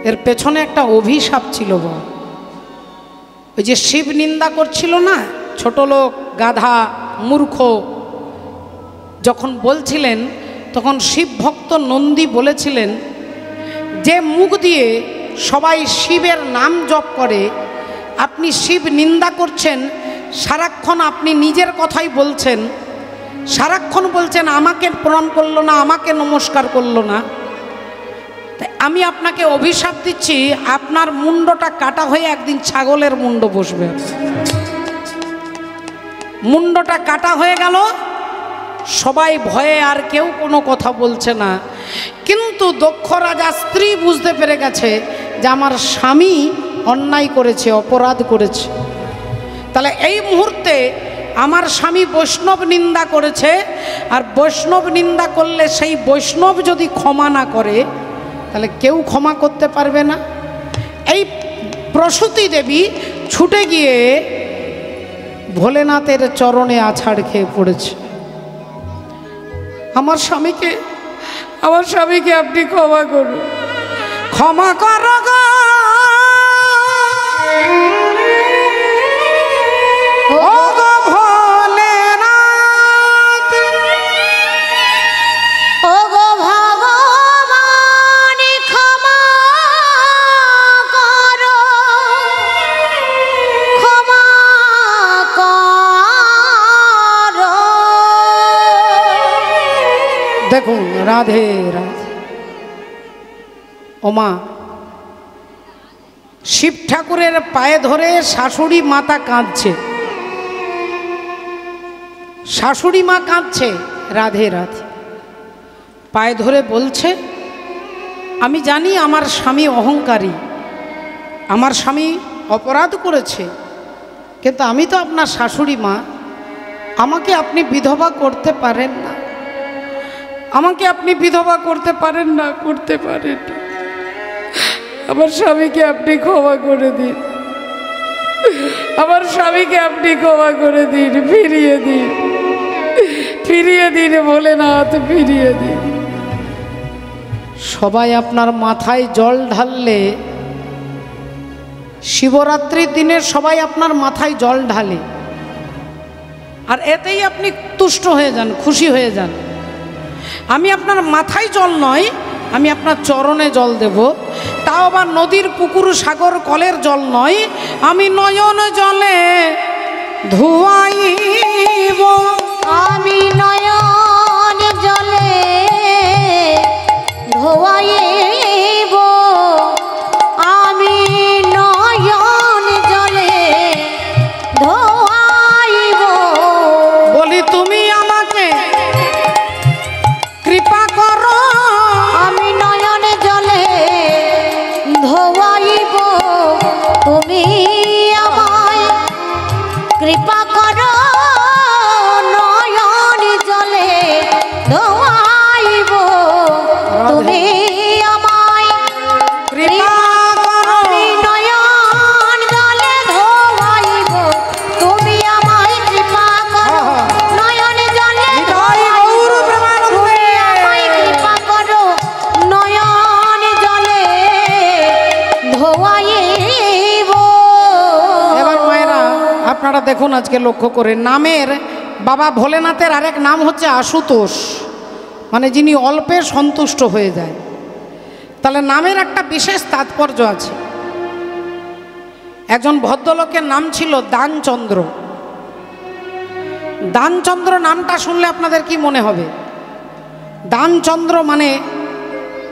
এর পেছনে একটা অভিশাপ ছিল বল। ওই যে শিব নিন্দা করছিল না, ছোট লোক, গাধা, মূর্খ, যখন বলছিলেন তখন শিব ভক্ত নন্দী বলেছিলেন যে মুখ দিয়ে সবাই শিবের নাম জপ করে আপনি শিব নিন্দা করছেন, সারাক্ষণ আপনি নিজের কথাই বলছেন, সারাক্ষণ বলছেন আমাকে প্রণাম করলো না, আমাকে নমস্কার করলো না। তাই আমি আপনাকে অভিশাপ দিচ্ছি, আপনার মুন্ডটা কাটা হয়ে একদিন ছাগলের মুন্ড বসবে। মুন্ডটা কাটা হয়ে গেল, সবাই ভয়ে আর কেউ কোনো কথা বলছে না। কিন্তু দক্ষ রাজা স্ত্রী বুঝতে পেরে গেছে যে আমার স্বামী অন্যায় করেছে, অপরাধ করেছে। তাহলে এই মুহূর্তে আমার স্বামী বৈষ্ণব নিন্দা করেছে, আর বৈষ্ণব নিন্দা করলে সেই বৈষ্ণব যদি ক্ষমা না করে তাহলে কেউ ক্ষমা করতে পারবে না। এই প্রসূতি দেবী ছুটে গিয়ে ভোলেনাথের চরণে আছাড় খেয়ে পড়েছে। আমার স্বামীকে আপনি ক্ষমা করুন, ক্ষমা করো গো দেখুন। রাধে রাধে। ওমা, শিব ঠাকুরের পায়ে ধরে শাশুড়ি মাতা কাঁদছে, শাশুড়ি মা কাঁদছে। রাধে রাধে। পায়ে ধরে বলছে আমি জানি আমার স্বামী অহংকারী, আমার স্বামী অপরাধ করেছে, কিন্তু আমি তো আপনার শাশুড়ি মা, আমাকে আপনি বিধবা করতে পারেন না, আমাকে আপনি বিধবা করতে পারেন না, করতে পারেন না। আমার স্বামীকে আপনি ক্ষমা করে দিন, আমার স্বামীকে আপনি ক্ষমা করে দিন, ফিরিয়ে দিন, ফিরিয়ে দিন ভোলেনাথ, ফিরিয়ে দিন। সবাই আপনার মাথায় জল ঢাললে, শিবরাত্রির দিনে সবাই আপনার মাথায় জল ঢালে, আর এতেই আপনি তুষ্ট হয়ে যান, খুশি হয়ে যান। আমি আপনার মাথায় জল নয়, আমি আপনার চরণে জল দেব, তাও আবার নদীর, পুকুর, সাগর, কলের জল নয়, আমি নয়ন জলে ধুয়াইব, আমি নয়ন জলে ধোয়াইব, আমি নয়ন জলে ধোয়াইব। বলি তুমি আমাকে কৃপা করো, আমি নয়ন জলে ধোয়াইব, তুমি আমায় কৃপা করো, নয়ন জলে ধোয়াইব, তুমি আমায় কৃপা করো, আমি নয়ন জলে ধোয়াইব, তুমি আমায় কৃপা করো, নয়ন জলে ধোয়াইব, তুমি আমায় কৃপা করো, নয়ন জলে ধোয়াইব। এবার মায়েরা আপনারা দেখুন, আজকে লক্ষ্য করে, নামের বাবা ভোলেনাথের আরেক নাম হচ্ছে আশুতোষ, মানে যিনি অল্পে সন্তুষ্ট হয়ে যায়। তাহলে নামের একটা বিশেষ তাৎপর্য আছে। একজন ভদ্রলোকের নাম ছিল দানচন্দ্র। দানচন্দ্র নামটা শুনলে আপনাদের কি মনে হবে? দানচন্দ্র মানে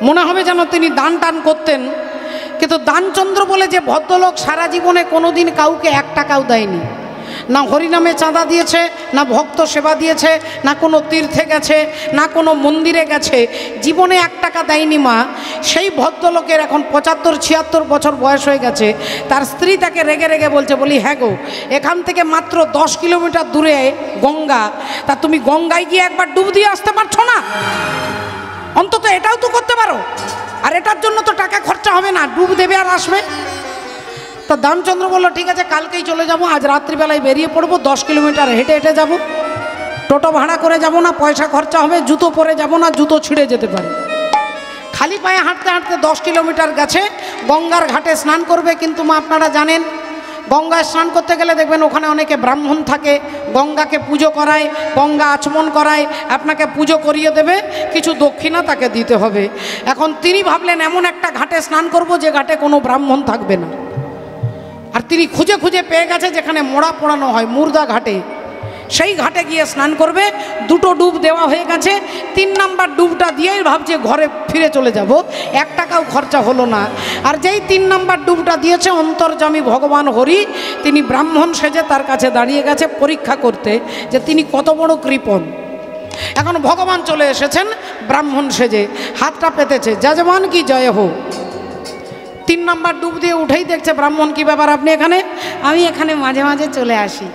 মনে হবে যেন তিনি দান টান করতেন, কিন্তু দানচন্দ্র বলে যে ভদ্রলোক সারা জীবনে কোনোদিন কাউকে 1 টাকাও দেয়নি, না হরিনামে চাঁদা দিয়েছে, না ভক্ত সেবা দিয়েছে, না কোনো তীর্থে গেছে, না কোনো মন্দিরে গেছে, জীবনে 1 টাকা দেয়নি মা। সেই ভদ্রলোকের এখন 75-76 বছর বয়স হয়ে গেছে। তার স্ত্রী তাকে রেগে রেগে বলছে, বলি হ্যাঁ গো, এখান থেকে মাত্র 10 কিলোমিটার দূরে গঙ্গা, তা তুমি গঙ্গায় গিয়ে একবার ডুব দিয়ে আসতে পারছো না? অন্তত এটাও তো করতে পারো, আর এটার জন্য তো টাকা খরচা হবে না, ডুব দেবে আর আসবে। তো দানচন্দ্র বললো ঠিক আছে, কালকেই চলে যাব, আজ রাত্রিবেলায় বেরিয়ে পড়বো, 10 কিলোমিটার হেঁটে হেঁটে যাব, টোটো ভাড়া করে যাব না, পয়সা খরচা হবে, জুতো পরে যাব না, জুতো ছিঁড়ে যেতে পারে। খালি পায়ে হাঁটতে হাঁটতে 10 কিলোমিটার গেছে, গঙ্গার ঘাটে স্নান করবে। কিন্তু মা আপনারা জানেন গঙ্গায় স্নান করতে গেলে দেখবেন ওখানে অনেকে ব্রাহ্মণ থাকে, গঙ্গাকে পুজো করায়, গঙ্গা আচমন করায়, আপনাকে পুজো করিয়ে দেবে, কিছু দক্ষিণা তাকে দিতে হবে। এখন তিনি ভাবলেন এমন একটা ঘাটে স্নান করব যে ঘাটে কোনো ব্রাহ্মণ থাকবে না। আর তিনি খুঁজে খুঁজে পেয়ে গেছে যেখানে মোড়া পোড়ানো হয়, মুর্দা ঘাটে, সেই ঘাটে গিয়ে স্নান করবে। 2টো ডুব দেওয়া হয়ে গেছে, 3 নাম্বার ডুবটা দিয়েই ভাবছে ঘরে ফিরে চলে যাব, 1 টাকাও খরচা হলো না। আর যেই 3 নাম্বার ডুবটা দিয়েছে, অন্তর্যামী ভগবান হরি তিনি ব্রাহ্মণ সেজে তার কাছে দাঁড়িয়ে গেছে পরীক্ষা করতে যে তিনি কত বড় কৃপণ। এখন ভগবান চলে এসেছেন ব্রাহ্মণ সেজে, হাতটা পেতেছে, যজমান কি জয় হো। 3 নাম্বার ডুব দিয়ে উঠেই দেখছে ব্রাহ্মণ, কি ব্যাপার আপনি এখানে? আমি এখানে মাঝে মাঝে চলে আসি,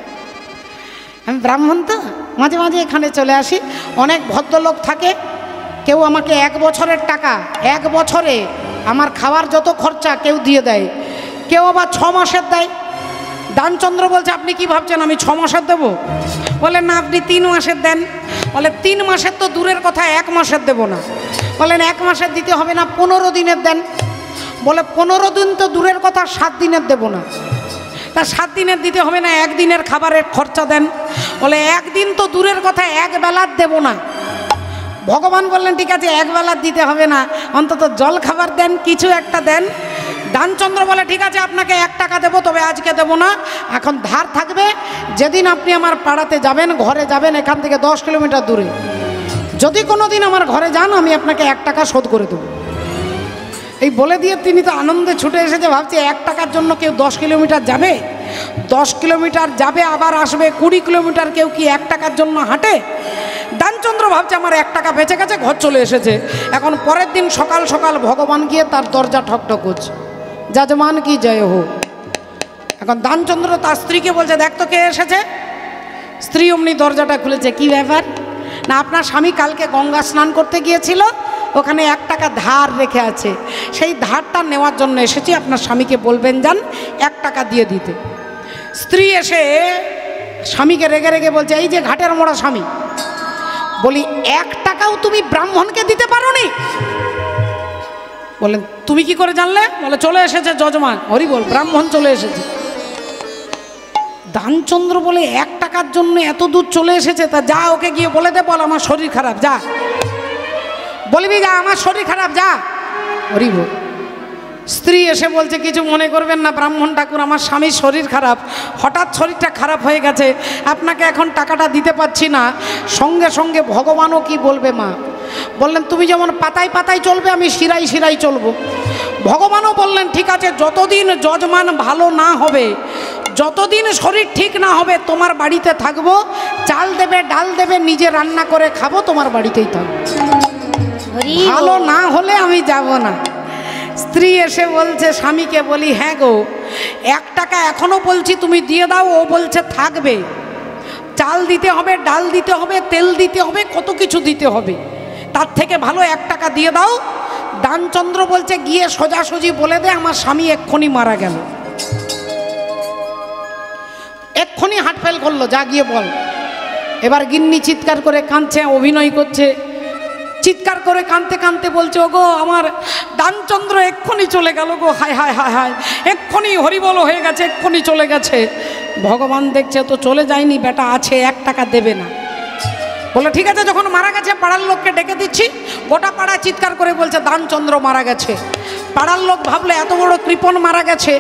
আমি ব্রাহ্মণ তো মাঝে মাঝে এখানে চলে আসি। অনেক ভদ্রলোক থাকে, কেউ আমাকে 1 বছরের টাকা, 1 বছরে আমার খাওয়ার যত খরচা কেউ দিয়ে দেয়, কেউ আবার 6 মাসের দেয়। দানচন্দ্র বলছে আপনি কি ভাবছেন আমি 6 মাসের দেবো? বলেন না আপনি 3 মাসের দেন। বলে 3 মাসের তো দূরের কথা, 1 মাসের দেবো না। বলেন 1 মাসের দিতে হবে না, 15 দিনের দেন। বলে 15 দিন তো দূরের কথা, 7 দিনের দেবো না। তা 7 দিনের দিতে হবে না, 1 দিনের খাবারের খরচা দেন। বলে 1 দিন তো দূরের কথা, 1 বেলার দেবো না। ভগবান বললেন ঠিক আছে 1 বেলার দিতে হবে না, অন্তত জল খাবার দেন, কিছু একটা দেন। দানচন্দ্র বলে ঠিক আছে আপনাকে 1 টাকা দেবো, তবে আজকে দেবো না, এখন ধার থাকবে। যেদিন আপনি আমার পাড়াতে যাবেন, ঘরে যাবেন, এখান থেকে 10 কিলোমিটার দূরে, যদি কোনো দিন আমার ঘরে যান আমি আপনাকে 1 টাকা শোধ করে দেবো। এই বলে দিয়ে তিনি তো আনন্দে ছুটে এসেছে, ভাবছে 1 টাকার জন্য কেউ 10 কিলোমিটার যাবে? 10 কিলোমিটার যাবে আবার আসবে, 20 কিলোমিটার কেউ কি 1 টাকার জন্য হাঁটে? দানচন্দ্র ভাবছে আমার 1 টাকা বেঁচে গেছে, ঘর চলে এসেছে। এখন পরের দিন সকাল সকাল ভগবান গিয়ে তার দরজা ঠকঠক করছে, যজমান কি জয় হো। এখন দানচন্দ্র তার স্ত্রীকে বলছে দেখ তো কে এসেছে। স্ত্রী অমনি দরজাটা খুলেছে, কি ব্যাপার? না আপনার স্বামী কালকে গঙ্গা স্নান করতে গিয়েছিল, ওখানে 1 টাকা ধার রেখে আছে, সেই ধারটা নেওয়ার জন্য এসেছি, আপনার স্বামীকে বলবেন যান 1 টাকা দিয়ে দিতে। স্ত্রী এসে স্বামীকে রেগে রেগে বলছে এই যে ঘাটের মোড়া স্বামী, বলি 1 টাকাও তুমি ব্রাহ্মণকে দিতে পারো নি? বলেন তুমি কি করে জানলে? বলে চলে এসেছে যজমান, হরি বল, ব্রাহ্মণ চলে এসেছে। দানচন্দ্র বলে 1 টাকার জন্য এত দূর চলে এসেছে, তা যা ওকে গিয়ে বলে দে, বল আমার শরীর খারাপ, যা বলবি, যা আমার শরীর খারাপ, যা। হরি বল। স্ত্রী এসে বলছে কিছু মনে করবেন না ব্রাহ্মণ ঠাকুর, আমার স্বামীর শরীর খারাপ, হঠাৎ শরীরটা খারাপ হয়ে গেছে, আপনাকে এখন টাকাটা দিতে পারছি না। সঙ্গে সঙ্গে ভগবানও কি বলবে মা? বললেন তুমি যেমন পাতায় পাতায় চলবে, আমি শিরাই শিরাই চলবো। ভগবানও বললেন ঠিক আছে, যতদিন যজমান ভালো না হবে, যতদিন শরীর ঠিক না হবে, তোমার বাড়িতে থাকবো, চাল দেবে ডাল দেবে, নিজে রান্না করে খাবো, তোমার বাড়িতেই থাকবো, ভালো না হলে আমি যাব না। স্ত্রী এসে বলছে স্বামীকে, বলি হ্যাঁ গো 1 টাকা এখনো বলছি তুমি দিয়ে দাও, ও বলছে থাকবে, চাল দিতে হবে, ডাল দিতে হবে, তেল দিতে হবে, কত কিছু দিতে হবে, তার থেকে ভালো 1 টাকা দিয়ে দাও। দানচন্দ্র বলছে গিয়ে সোজাসুজি বলে দে আমার স্বামী এক্ষুনি মারা গেল, এক্ষুনি হার্ট ফেল করলো, যা গিয়ে বল। এবার গিন্নি চিৎকার করে কাঁদছে, অভিনয় করছে, চিৎকার করে কাঁদতে কাঁদতে বলছে ওগো আমার দানচন্দ্র এক্ষুনি চলে গেল গো, হায় হায় হায় হায়, এক্ষুনি হরিবল হয়ে গেছে, এক্ষুনি চলে গেছে। ভগবান দেখছে তো চলে যায়নি, বেটা আছে, 1 টাকা দেবে না। বলে ঠিক আছে যখন মারা গেছে পাড়ার লোককে ডেকে দিচ্ছি। গোটা পাড়া চিৎকার করে বলছে দানচন্দ্র মারা গেছে। পাড়ার লোক ভাবলে এত বড় কৃপণ মারা গেছে,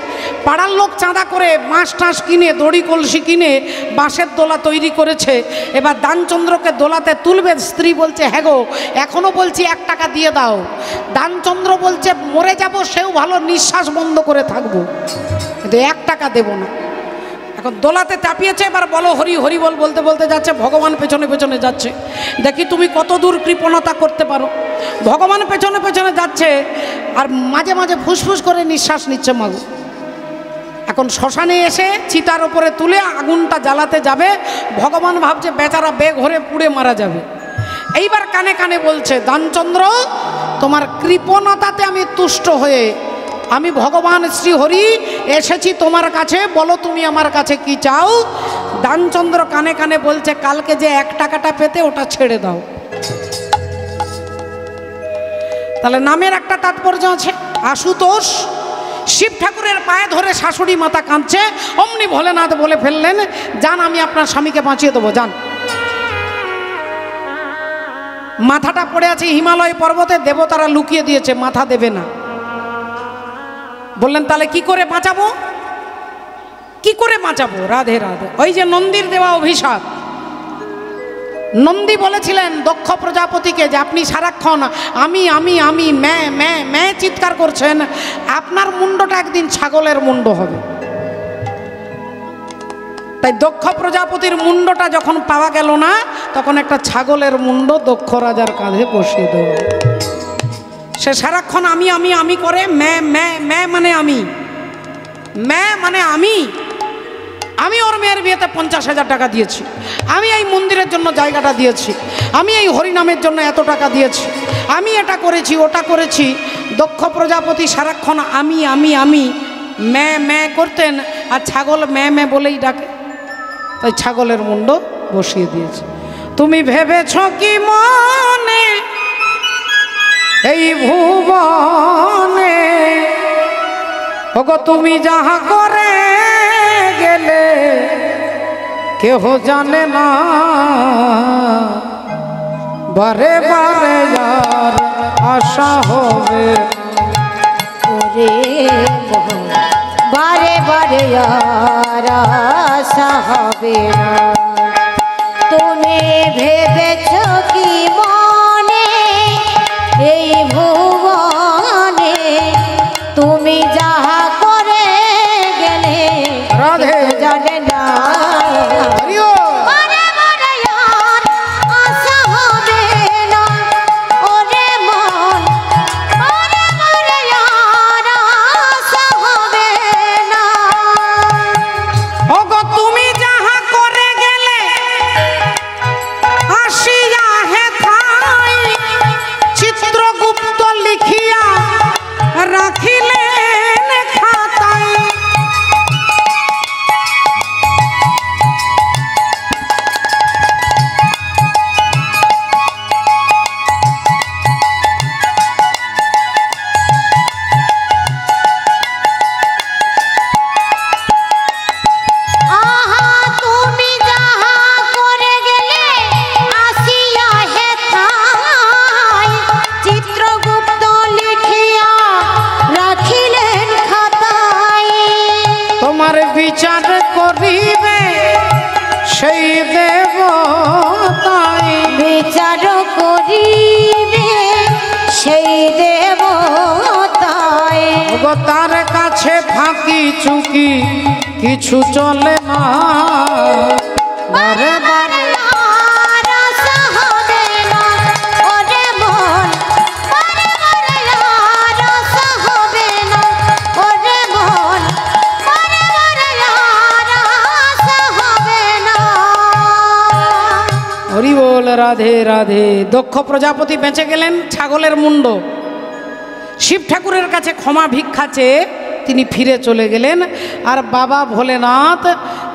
পাড়ার লোক চাঁদা করে বাঁশ টাঁশ কিনে, দড়ি কলসি কিনে বাঁশের দোলা তৈরি করেছে। এবার দানচন্দ্রকে দোলাতে তুলবে। স্ত্রী বলছে হ্যাঁ গো এখনও বলছি 1 টাকা দিয়ে দাও। দানচন্দ্র বলছে মরে যাব সেও ভালো, নিঃশ্বাস বন্ধ করে থাকবো, কিন্তু 1 টাকা দেবো না। এখন দোলাতে চাপিয়েছে, এবার বলো হরি হরি বল বলতে বলতে যাচ্ছে, ভগবান পেছনে পেছনে যাচ্ছে, দেখি তুমি কত দূর কৃপণতা করতে পারো। ভগবান পেছনে পেছনে যাচ্ছে আর মাঝে মাঝে ফুসফুস করে নিঃশ্বাস নিচ্ছে মাগো। এখন শ্মশানে এসে চিতার ওপরে তুলে আগুনটা জ্বালাতে যাবে, ভগবান ভাবছে বেচারা বেঘরে পুড়ে মারা যাবে। এইবার কানে কানে বলছে দানচন্দ্র তোমার কৃপণতাতে আমি তুষ্ট হয়ে আমি ভগবান শ্রী হরি এসেছি তোমার কাছে, বলো তুমি আমার কাছে কি চাও। দানচন্দ্র কানে কানে বলছে কালকে যে 1 টাকাটা পেতে ওটা ছেড়ে দাও। তাহলে নামের একটা তাৎপর্য আছে। আশুতোষ শিব ঠাকুরের পায়ে ধরে শাশুড়ি মাতা কাঁদছে, অমনি ভোলেনাথ বলে ফেললেন, যান আমি আপনার স্বামীকে বাঁচিয়ে দেবো, যান। মাথাটা পড়ে আছে হিমালয় পর্বতে, দেবতারা লুকিয়ে দিয়েছে, মাথা দেবে না। বললেন তাহলে কি করে বাঁচাবো, কি করে বাঁচাবো? রাধে রাধে। ওই যে নন্দীর দেওয়া অভিশাপ। নন্দী বলেছিলেন দক্ষ প্রজাপতিকে যে আপনি সারাক্ষণ আমি আমি আমি ম্যা ম্যা ম্যা চিৎকার করছেন, আপনার মুন্ডটা একদিন ছাগলের মুন্ড হবে। তাই দক্ষ প্রজাপতির মুন্ডটা যখন পাওয়া গেল না, তখন একটা ছাগলের মুন্ড দক্ষ রাজার কাঁধে বসিয়ে দেওয়া। সে সারাক্ষণ আমি আমি আমি করে, ম্যা ম্যা ম্যা মানে আমি, ম্যা মানে আমি। আমি ওর মেয়ের বিয়েতে 50,000 টাকা দিয়েছি, আমি এই মন্দিরের জন্য জায়গাটা দিয়েছি, আমি এই হরিনামের জন্য এত টাকা দিয়েছি, আমি এটা করেছি ওটা করেছি। দক্ষ প্রজাপতি সারাক্ষণ আমি আমি আমি ম্যা ম্যা করতেন, আর ছাগল ম্যা ম্যা বলেই ডাকে, তাই ছাগলের মুন্ড বসিয়ে দিয়েছে। তুমি ভেবেছ কি মনে এই ভুবনে, ওগো তুমি যাহা করে গেলে কেহ জানে না, বারে বারে যার আশা হবে, ওরে বারে বারে আর আশা হবে না। তুমি ভেবেছ কি মনে এই ভুবনে, তুমি যাহা করে গেলে রাধে জানে না, বারে বারে আর আশা হবে না। ওরে মন বারে বারে আর আশা হবে না। ওগো তুমি যাহা করে গেলে আসিয়া হেথায়, চিত্রগুপ্ত লিখিয়া রাখিলেন খাতায়। আহা তুমি যাহা করে গেলে আসিয়া হেথায়, চিত্রগুপ্ত লিখিয়া রাখিলেন খাতায়। তোমার বিচার করিবে সেই দেবতাই, বিচার করিবে সেই দেবতায়। ওগো তার কাছে ফাঁকি চুকি কিছু চলে না, বারে বারে আর আশা হবে না। ওরে মন বারে বারে আর আশা হবে না। ওরে মন বারে বারে আর আশা হবে না। হরি বল রাধে রাধে। দক্ষ প্রজাপতি বেঁচে গেলেন ছাগলের মুন্ড। শিব ঠাকুরের কাছে ক্ষমা ভিক্ষা চেয়ে তিনি ফিরে চলে গেলেন, আর বাবা ভোলেনাথ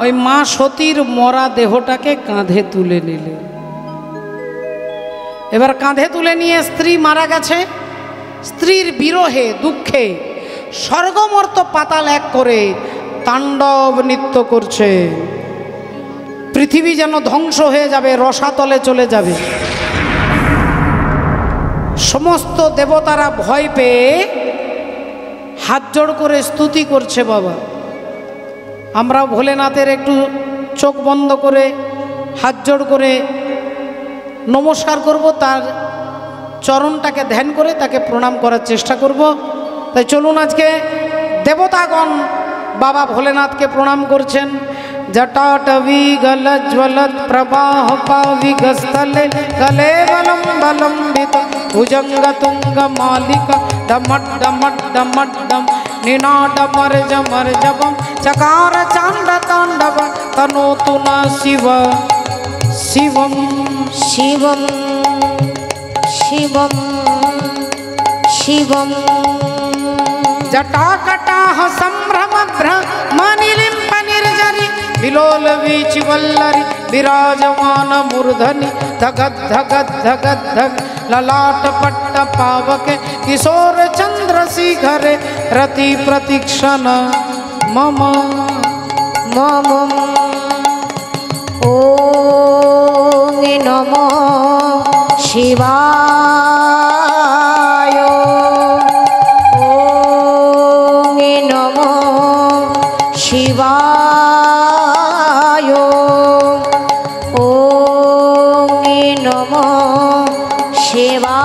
ওই মা সতীর মরা দেহটাকে কাঁধে তুলে নিলেন। এবার কাঁধে তুলে নিয়ে, স্ত্রী মারা গেছে, স্ত্রীর বিরহে দুঃখে স্বর্গমর্ত পাতাল এক করে তাণ্ডব নৃত্য করছে। পৃথিবী যেন ধ্বংস হয়ে যাবে, রসাতলে চলে যাবে। সমস্ত দেবতারা ভয় পেয়ে হাত জোড় করে স্তুতি করছে। বাবা, আমরা ভোলেনাথের একটু চোখ বন্ধ করে হাত জোড় করে নমস্কার করব, তার চরণটাকে ধ্যান করে তাকে প্রণাম করার চেষ্টা করব। তাই চলুন, আজকে দেবতাগণ বাবা ভোলেনাথকে প্রণাম করছেন। जटाटवी गलज्वलत् प्रवाह पाविगस्थले कलेवलं बलम्बित भुजङ्गतुङ्गमालिका डमट् डमट् डमट् डम निनादमर्जमर्जवं चकार चाण्डताण्डव तनोतु न शिव शिवं शिवं शिवं शिवं जटाकटाह सम्भ्रम भ्रमनिलिम्ब निर्जरि विलोल वीचिवल्लरि विराजमान मूर्धनि धगद धगद धगद धग ललाट पट्ट पावके किशोर चंद्रशेखर रति प्रतीक्षण मम मम ॐ नमो शिवाय ॐ नमो शिवाय ॐ नमो শিবায়।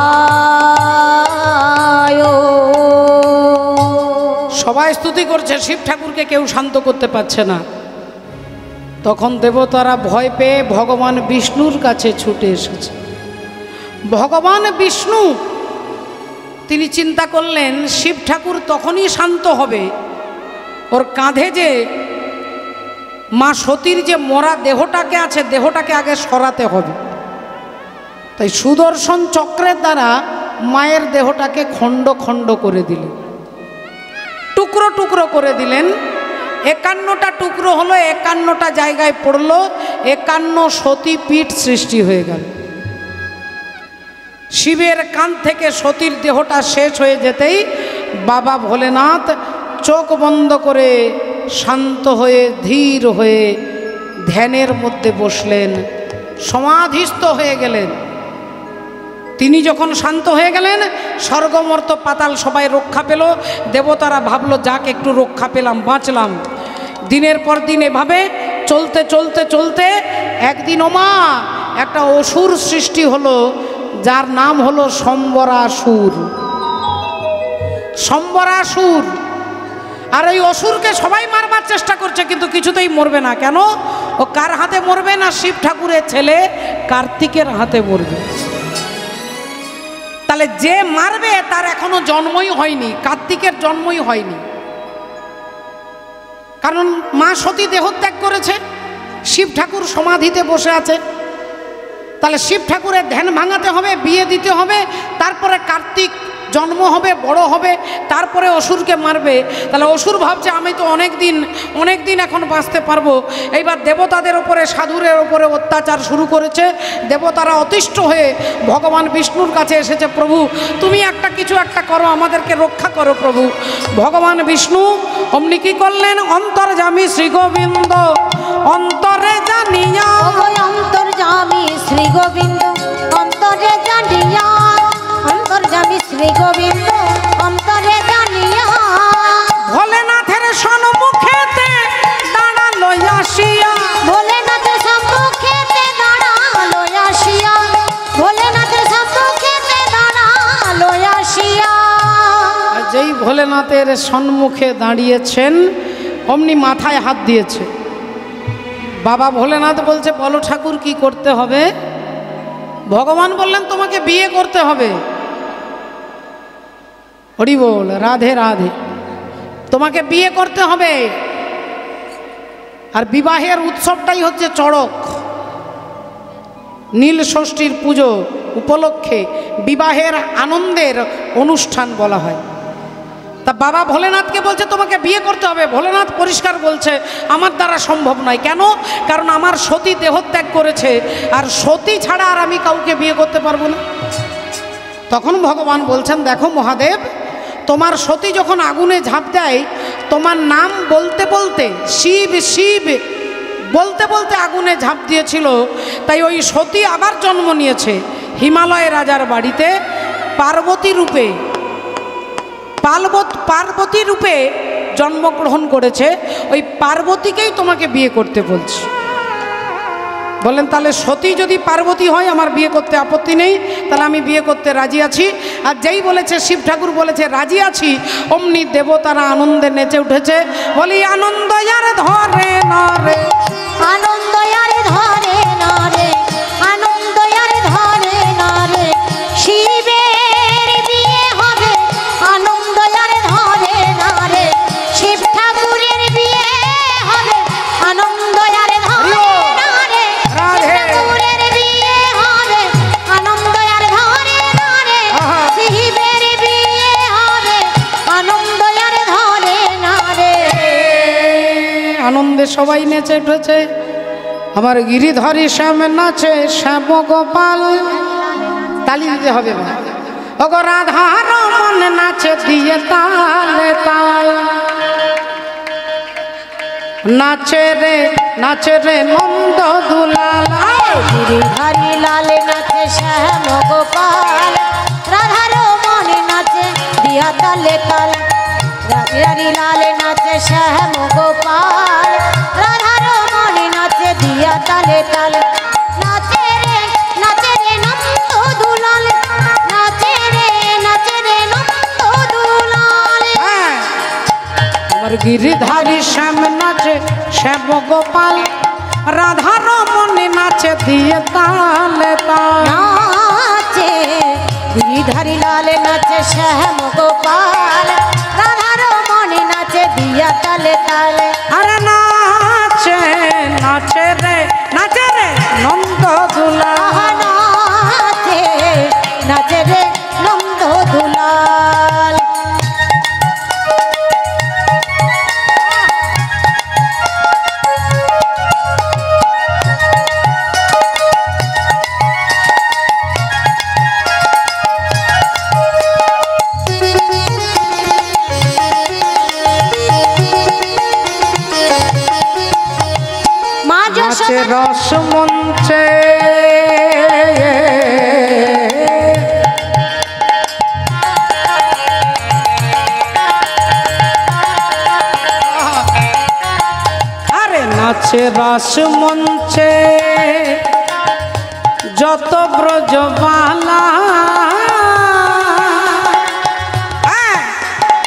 সবাই স্তুতি করছে, শিব ঠাকুরকে কেউ শান্ত করতে পারছে না। তখন দেবতারা ভয় পেয়ে ভগবান বিষ্ণুর কাছে ছুটে এসেছে। ভগবান বিষ্ণু তিনি চিন্তা করলেন শিব ঠাকুর তখনই শান্ত হবে ওর কাঁধে যে মা সতীর যে মরা দেহটাকে আছে, দেহটাকে আগে সরাতে হবে। তাই সুদর্শন চক্রের দ্বারা মায়ের দেহটাকে খণ্ড খণ্ড করে দিলেন, টুকরো টুকরো করে দিলেন। 51টা টুকরো হলো, 51টা জায়গায় পড়লো, 51 সতীপীঠ সৃষ্টি হয়ে গেল। শিবের কান থেকে সতীর দেহটা শেষ হয়ে যেতেই বাবা ভোলেনাথ চোখ বন্ধ করে শান্ত হয়ে ধীর হয়ে ধ্যানের মধ্যে বসলেন, সমাধিস্থ হয়ে গেলেন। তিনি যখন শান্ত হয়ে গেলেন, স্বর্গমর্ত পাতাল সবাই রক্ষা পেল। দেবতারা ভাবলো যাক একটু রক্ষা পেলাম, বাঁচলাম। দিনের পর দিন এভাবে চলতে চলতে চলতে একদিন ওমা একটা অসুর সৃষ্টি হলো, যার নাম হলো সম্বরাসুর। সম্বরাসুর। আর এই অসুরকে সবাই মারবার চেষ্টা করছে, কিন্তু কিছুতেই মরবে না। কেন? ও কার হাতে মরবে না? শিব ঠাকুরের ছেলে কার্তিকের হাতে মরবে। তাহলে যে মারবে তার এখনো জন্মই হয়নি, কার্তিকের জন্মই হয়নি। কারণ মা সতী দেহত্যাগ করেছে, শিব ঠাকুর সমাধিতে বসে আছে। তাহলে শিব ঠাকুরের ধ্যান ভাঙাতে হবে, বিয়ে দিতে হবে, তারপরে কার্তিক জন্ম হবে, বড় হবে, তারপরে অসুরকে মারবে। তাহলে অসুর ভাবছে আমি তো অনেক দিন এখন বাঁচতে পারবো। এইবার দেবতাদের ওপরে, সাধুরের ওপরে অত্যাচার শুরু করেছে। দেবতারা অতিষ্ঠ হয়ে ভগবান বিষ্ণুর কাছে এসেছে, প্রভু তুমি কিছু একটা করো, আমাদেরকে রক্ষা করো প্রভু। ভগবান বিষ্ণু অমনি কি করলেন? অন্তর্যামী শ্রী গোবিন্দ অন্তরে জানিয়া, অন্তর্যামী শ্রী গোবিন্দ অন্তরে জানিয়া, অন্তর্যামী শ্রী গোবিন্দ অন্তরে জানিয়া, ভোলেনাথের সম্মুখেতে দাঁড়ালো আসিয়া, ভোলেনাথের সম্মুখেতে দাঁড়ালো আসিয়া, ভোলেনাথের সম্মুখেতে দাঁড়ালো আসিয়া। যেই ভোলেনাথের সম্মুখে দাঁড়িয়েছেন অমনি মাথায় হাত দিয়েছে। বাবা ভোলেনাথ বলছে বলো ঠাকুর কি করতে হবে? ভগবান বললেন তোমাকে বিয়ে করতে হবে। হরি বল, রাধে রাধে। তোমাকে বিয়ে করতে হবে। আর বিবাহের উৎসবটাই হচ্ছে চড়ক। নীল ষষ্ঠীর পুজো উপলক্ষে বিবাহের আনন্দের অনুষ্ঠান বলা হয়। তা বাবা ভোলেনাথকে বলছে তোমাকে বিয়ে করতে হবে। ভোলেনাথ পরিষ্কার বলছে আমার দ্বারা সম্ভব নয়। কেন? কারণ আমার সতী দেহত্যাগ করেছে, আর সতী ছাড়া আর আমি কাউকে বিয়ে করতে পারবো না। তখন ভগবান বলছেন দেখো মহাদেব, তোমার সতী যখন আগুনে ঝাঁপ দেয়, তোমার নাম বলতে বলতে, শিব শিব বলতে বলতে আগুনে ঝাঁপ দিয়েছিল। তাই ওই সতী আবার জন্ম নিয়েছে হিমালয় রাজার বাড়িতে পার্বতী রূপে। পার্বতী রূপে জন্মগ্রহণ করেছে। ওই পার্বতীকেই তোমাকে বিয়ে করতে বলছি। বললেন তাহলে সতী যদি পার্বতী হয় আমার বিয়ে করতে আপত্তি নেই, তাহলে আমি বিয়ে করতে রাজি আছি। আর যেই বলেছে শিব ঠাকুর বলেছে রাজি আছি, অমনি দেবতারা আনন্দে নেচে উঠেছে। বলি আনন্দ আর ধরে না রে, আনন্দ আর ধরে না রে, আনন্দ আর ধরে না রে, শিবের বিয়ে হবে, আনন্দ আর ধরে না রে, শিব ঠাকুরের বিয়ে হবে, আনন্দ আর ধরে না রে, শিব ঠাকুরের বিয়ে হবে, আনন্দ আর ধরে না রে, শিবের বিয়ে হবে, আনন্দ আর ধরে না রে। আনন্দে সবাই নেচে উঠেছে। আমার গিরিধরী শ্যাম নাচে শ্যাম গোপাল। তালি দিতে হবে। ওগো রাধা রমন মন নাচে দিয়ে তালে তাল, নাচে রে নন্দ দুলাল। গিরিধারী লাল নাচে শ্যাম গোপাল, রাধার মন নাচে দিয়া তালে তাল। গিরিধারী লাল নাচে শ্যাম গোপাল, রাধার মন নাচে দিয়া তালে তাল। নাচে রে নন্দ দুলাল, নাচে রে নন্দ দুলাল। আমার গিরিধারী শ্যাম নাচে শ্যাম গোপাল, রাধার মনে নাচে দিয়ে তালে তাল। নাচে গিরিধারী লাল নাচে শ্যাম গোপাল, রাধার মনে নাচে দিয়া তালে তালে। আরে নাচে রে নন্দ দুলাল। নাচে রে নন্দ দুলাল। নাচে রস মঞ্চে, আরে নাচে রস মঞ্চে যত ব্রজবালা,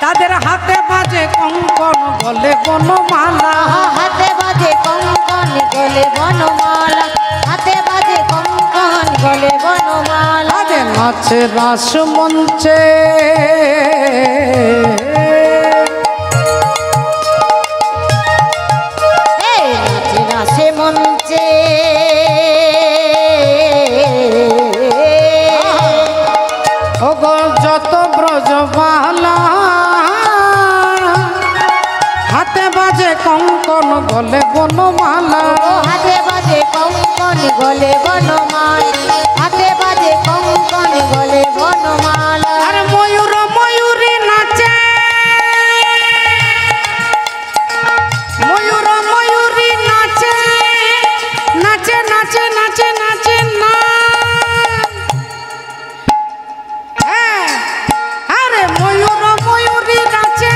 তাদের হাতে বাজে কঙ্কন গলে বনমালা। হাতে বাজে কঙ্কন গলে বনমালা, হাতে বাজে কঙ্কন গলে বনমালা। আরে নাচে রাস মঞ্চে, নাচে রাসে মঞ্চে, ওগো যত ব্রজবালা, হাতে বাজে কঙ্কন গলে বনমালা। হাতে বাজে কঙ্কন গলে বনমালা, হাতে বাজে কঙ্কন গলে বনমালা। আরে ময়ূর ময়ূরী নাচে, ময়ূর ময়ূরী নাচে, নাচে নাচে নাচে নাচে না। আরে ময়ূর ময়ূরী নাচে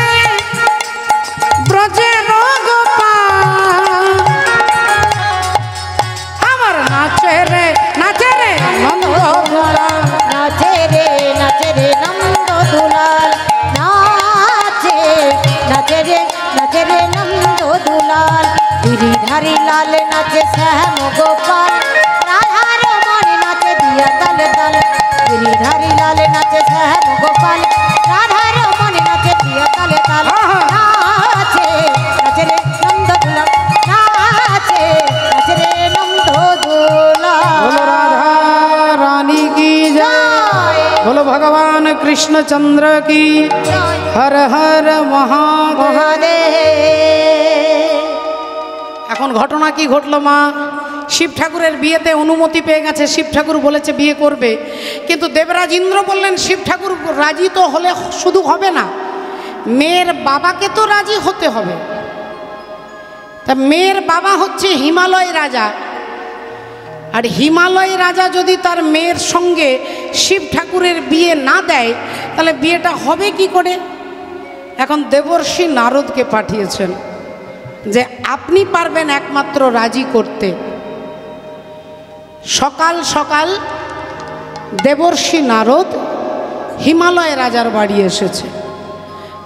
ব্রজের গোপাল, আমার নাচে রে নন্দ দুলাল। নাচে রে নন্দ দুলাল। নাচে রে নন্দ দুলাল। গিরিধারী লাল নাচে শ্যাম গোপাল, রাধার মনে নাচে দিয়া তালে তাল। গিরিধারী লাল নাচে শ্যাম গোপাল, রাধার মনে নাচে দিয়া তালে তাল। নাচে রে নন্দ দুলাল, নাচে রে নন্দ দুলাল। बोलो राधा रानी की जय, बोलो भगवान कृष्णचंद्र की हर हर महादेव। এখন ঘটনা কি ঘটলো মা? শিব ঠাকুরের বিয়েতে অনুমতি পেয়ে গেছে, শিব ঠাকুর বলেছে বিয়ে করবে, কিন্তু দেবরাজ ইন্দ্র বললেন শিব ঠাকুর রাজি তো হলে শুধু হবে না, মেয়ের বাবাকে তো রাজি হতে হবে। তা মেয়ের বাবা হচ্ছে হিমালয় রাজা, আর হিমালয় রাজা যদি তার মেয়ের সঙ্গে শিব ঠাকুরের বিয়ে না দেয় তাহলে বিয়েটা হবে কি করে? এখন দেবর্ষি নারদকে পাঠিয়েছেন যে আপনি পারবেন একমাত্র রাজি করতে। সকাল সকাল দেবর্ষি নারদ হিমালয় রাজার বাড়ি এসেছে,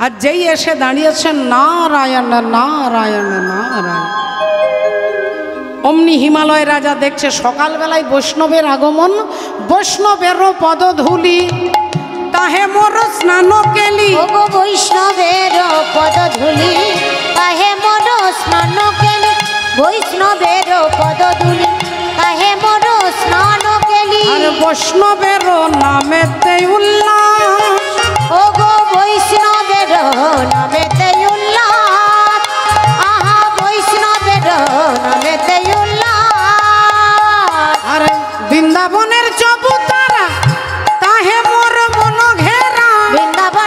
আর যেই এসে দাঁড়িয়েছেন নারায়ণ নারায়ণ নারায়ণ, অমনি হিমালয় রাজা দেখছে সকালবেলায় বৈষ্ণবের আগমন, বৈষ্ণবেরও পদধূলি, তাহে মোর স্নান কেলি। ওগো বৈষ্ণবের পদধূলি, তাহে মোর স্নান কেলি। বৈষ্ণবের পদধূলি, তাহে মোর স্নান কেলি। আর বৈষ্ণবেরও নামেতে উল্লাস, ওগো বৈষ্ণবের নামেতে উল্লাস। আহা বৈষ্ণবের নামেতে উল্লাস। আর বৃন্দাবনের চবুতারা, তাহে মোর মন ঘেরা। বৃন্দাবন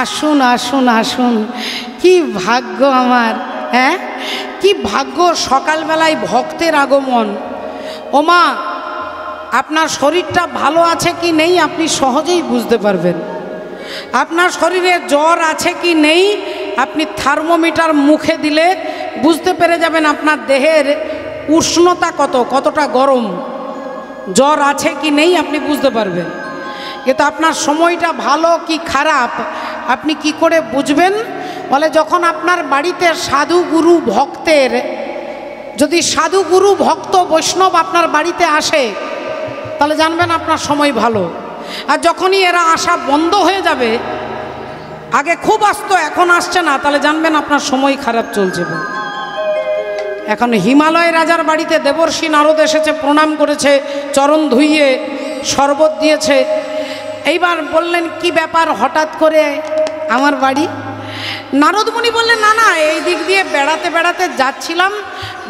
আসুন আসুন আসুন, কি ভাগ্য আমার, হ্যাঁ কি ভাগ্য, সকালবেলায় ভক্তের আগমন। ওমা, আপনার শরীরটা ভালো আছে কি নেই আপনি সহজেই বুঝতে পারবেন। আপনার শরীরে জ্বর আছে কি নেই আপনি থার্মোমিটার মুখে দিলে বুঝতে পেরে যাবেন আপনার দেহের উষ্ণতা কতটা গরম। জ্বর আছে কি নেই আপনি বুঝতে পারবেন। কিন্তু আপনার সময়টা ভালো কি খারাপ আপনি কি করে বুঝবেন? বলে যখন আপনার বাড়িতে সাধু গুরু ভক্তের, যদি সাধু গুরু ভক্ত বৈষ্ণব আপনার বাড়িতে আসে তাহলে জানবেন আপনার সময় ভালো। আর যখনই এরা আসা বন্ধ হয়ে যাবে, আগে খুব আসতো এখন আসছে না, তাহলে জানবেন আপনার সময় খারাপ চলছে। এখন হিমালয় রাজার বাড়িতে দেবর্ষি নারদ এসেছে, প্রণাম করেছে, চরণ ধুইয়ে শরবত দিয়েছে। এইবার বললেন কি ব্যাপার হঠাৎ করে আমার বাড়ি? নারদ মুনি বললেন না না, এই দিক দিয়ে বেড়াতে বেড়াতে যাচ্ছিলাম,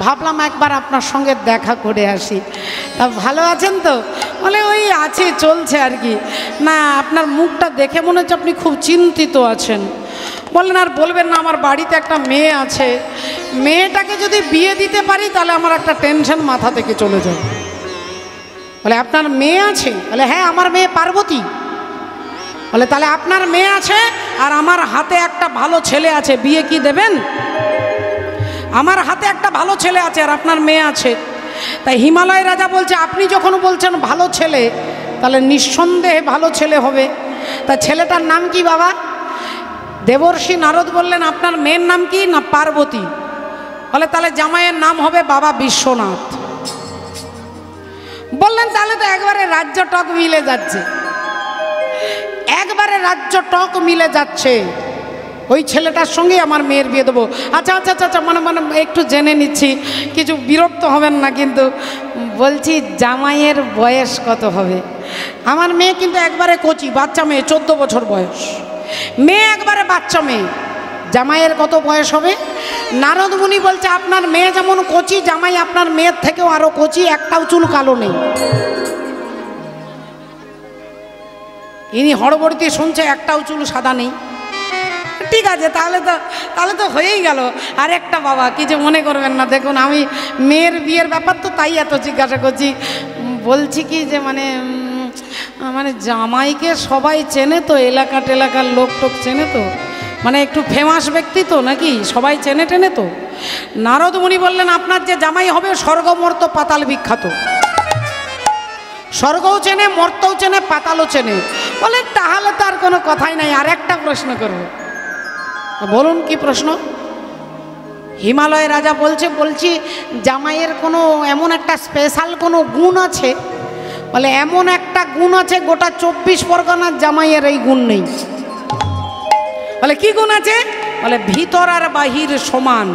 ভাবলাম একবার আপনার সঙ্গে দেখা করে আসি। তা ভালো আছেন তো? বলে ওই আছে, চলছে আর কি। না আপনার মুখটা দেখে মনে হচ্ছে আপনি খুব চিন্তিত আছেন। বললেন আর বলবেন না, আমার বাড়িতে একটা মেয়ে আছে, মেয়েটাকে যদি বিয়ে দিতে পারি তাহলে আমার একটা টেনশন মাথা থেকে চলে যাবে। বলে আপনার মেয়ে আছে? বলে হ্যাঁ আমার মেয়ে পার্বতী। বলে তাহলে আপনার মেয়ে আছে আর আমার হাতে একটা ভালো ছেলে আছে, বিয়ে কি দেবেন? আমার হাতে একটা ভালো ছেলে আছে আর আপনার মেয়ে আছে। তাই হিমালয় রাজা বলছে আপনি যখন বলছেন ভালো ছেলে, তাহলে নিঃসন্দেহে ভালো ছেলে হবে। তা ছেলেটার নাম কি বাবা? দেবর্ষি নারদ বললেন আপনার মেয়ের নাম কি? না পার্বতী। বলে তাহলে জামাইয়ের নাম হবে বাবা বিশ্বনাথ। বললেন তাহলে তো একবারে রাজ্য টক মিলে যাচ্ছে, একবারে রাজ্য টক মিলে যাচ্ছে, ওই ছেলেটার সঙ্গে আমার মেয়ের বিয়ে দেবো। আচ্ছা আচ্ছা আচ্ছা মানে মানে একটু জেনে নিচ্ছি, কিছু বিরক্ত হবেন না কিন্তু। বলছি জামাইয়ের বয়স কত হবে? আমার মেয়ে কিন্তু একবারে কচি, বাচ্চা মেয়ে, 14 বছর বয়স, মেয়ে একবারে বাচ্চা মেয়ে। জামাইয়ের কত বয়স হবে? নারদ মুনি বলছে আপনার মেয়ে যেমন কচি, জামাই আপনার মেয়ের থেকেও আরো কচি, একটাও চুল কালো নেই। ইনি হড়বড়িতে শুনছে একটাও চুল সাদা নেই। ঠিক আছে, তাহলে তো হয়েই গেল। আর একটা বাবা কিছু মনে করবেন না, দেখুন আমি মেয়ের বিয়ের ব্যাপার তো তাই এত জিজ্ঞাসা করছি। বলছি কি যে মানে জামাইকে সবাই চেনে তো, এলাকার লোক টোক চেনে তো, মানে একটু ফেমাস ব্যক্তি তো নাকি, সবাই চেনে টেনে তো। নারদ মুনি বললেন আপনার যে জামাই হবে স্বর্গমর্ত পাতাল বিখ্যাত, স্বর্গও চেনে, মর্তও চেনে, পাতালও চেনে। বলেন তাহলে তো আর কোনো কথাই নাই, আর একটা প্রশ্ন করব। বলুন কি প্রশ্ন? হিমালয় রাজা বলছি জামাইয়ের কোনো এমন একটা স্পেশাল কোনো গুণ আছে? বলে এমন একটা গুণ আছে গোটা 24 পরগনার জামাইয়ের এই গুণ নেই। বলে কি গুণ আছে? বলে ভিতর আর বাহির সমান,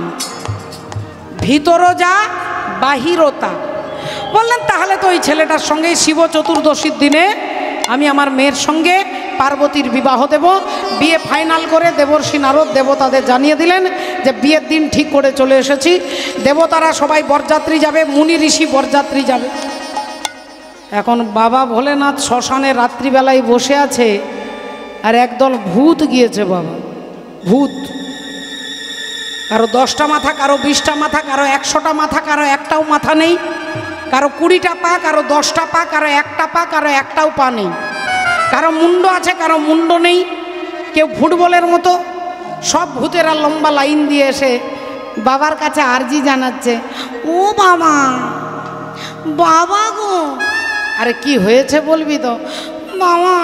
ভিতরও যা বাহিরও তা। বললেন তাহলে তো ওই ছেলেটার সঙ্গে শিব চতুর্দশীর দিনে আমি আমার মেয়ের সঙ্গে পার্বতীর বিবাহ দেব। বিয়ে ফাইনাল করে দেবর্ষি নারদ দেবতাদের জানিয়ে দিলেন যে বিয়ের দিন ঠিক করে চলে এসেছি। দেবতারা সবাই বরযাত্রী যাবে, মুনি ঋষি বরযাত্রী যাবে। এখন বাবা ভোলেনাথ শ্মশানে রাত্রিবেলায় বসে আছে, আর একদল ভূত গিয়েছে। বাবা ভূত, কারো 10টা মাথা, কারো 20টা মাথা, কারো 100টা মাথা, কারো একটাও মাথা নেই, কারো 20টা পা, কারো 10টা পা, কারো একটা পা, কারো একটাও পা নেই, কারো মুন্ড আছে, কারো মুন্ড নেই, কেউ ফুটবলের মতো। সব ভূতেরা লম্বা লাইন দিয়ে এসে বাবার কাছে আর্জি জানাচ্ছে, ও বাবা, বাবা গো। আরে কি হয়েছে বলবি তো? বাবা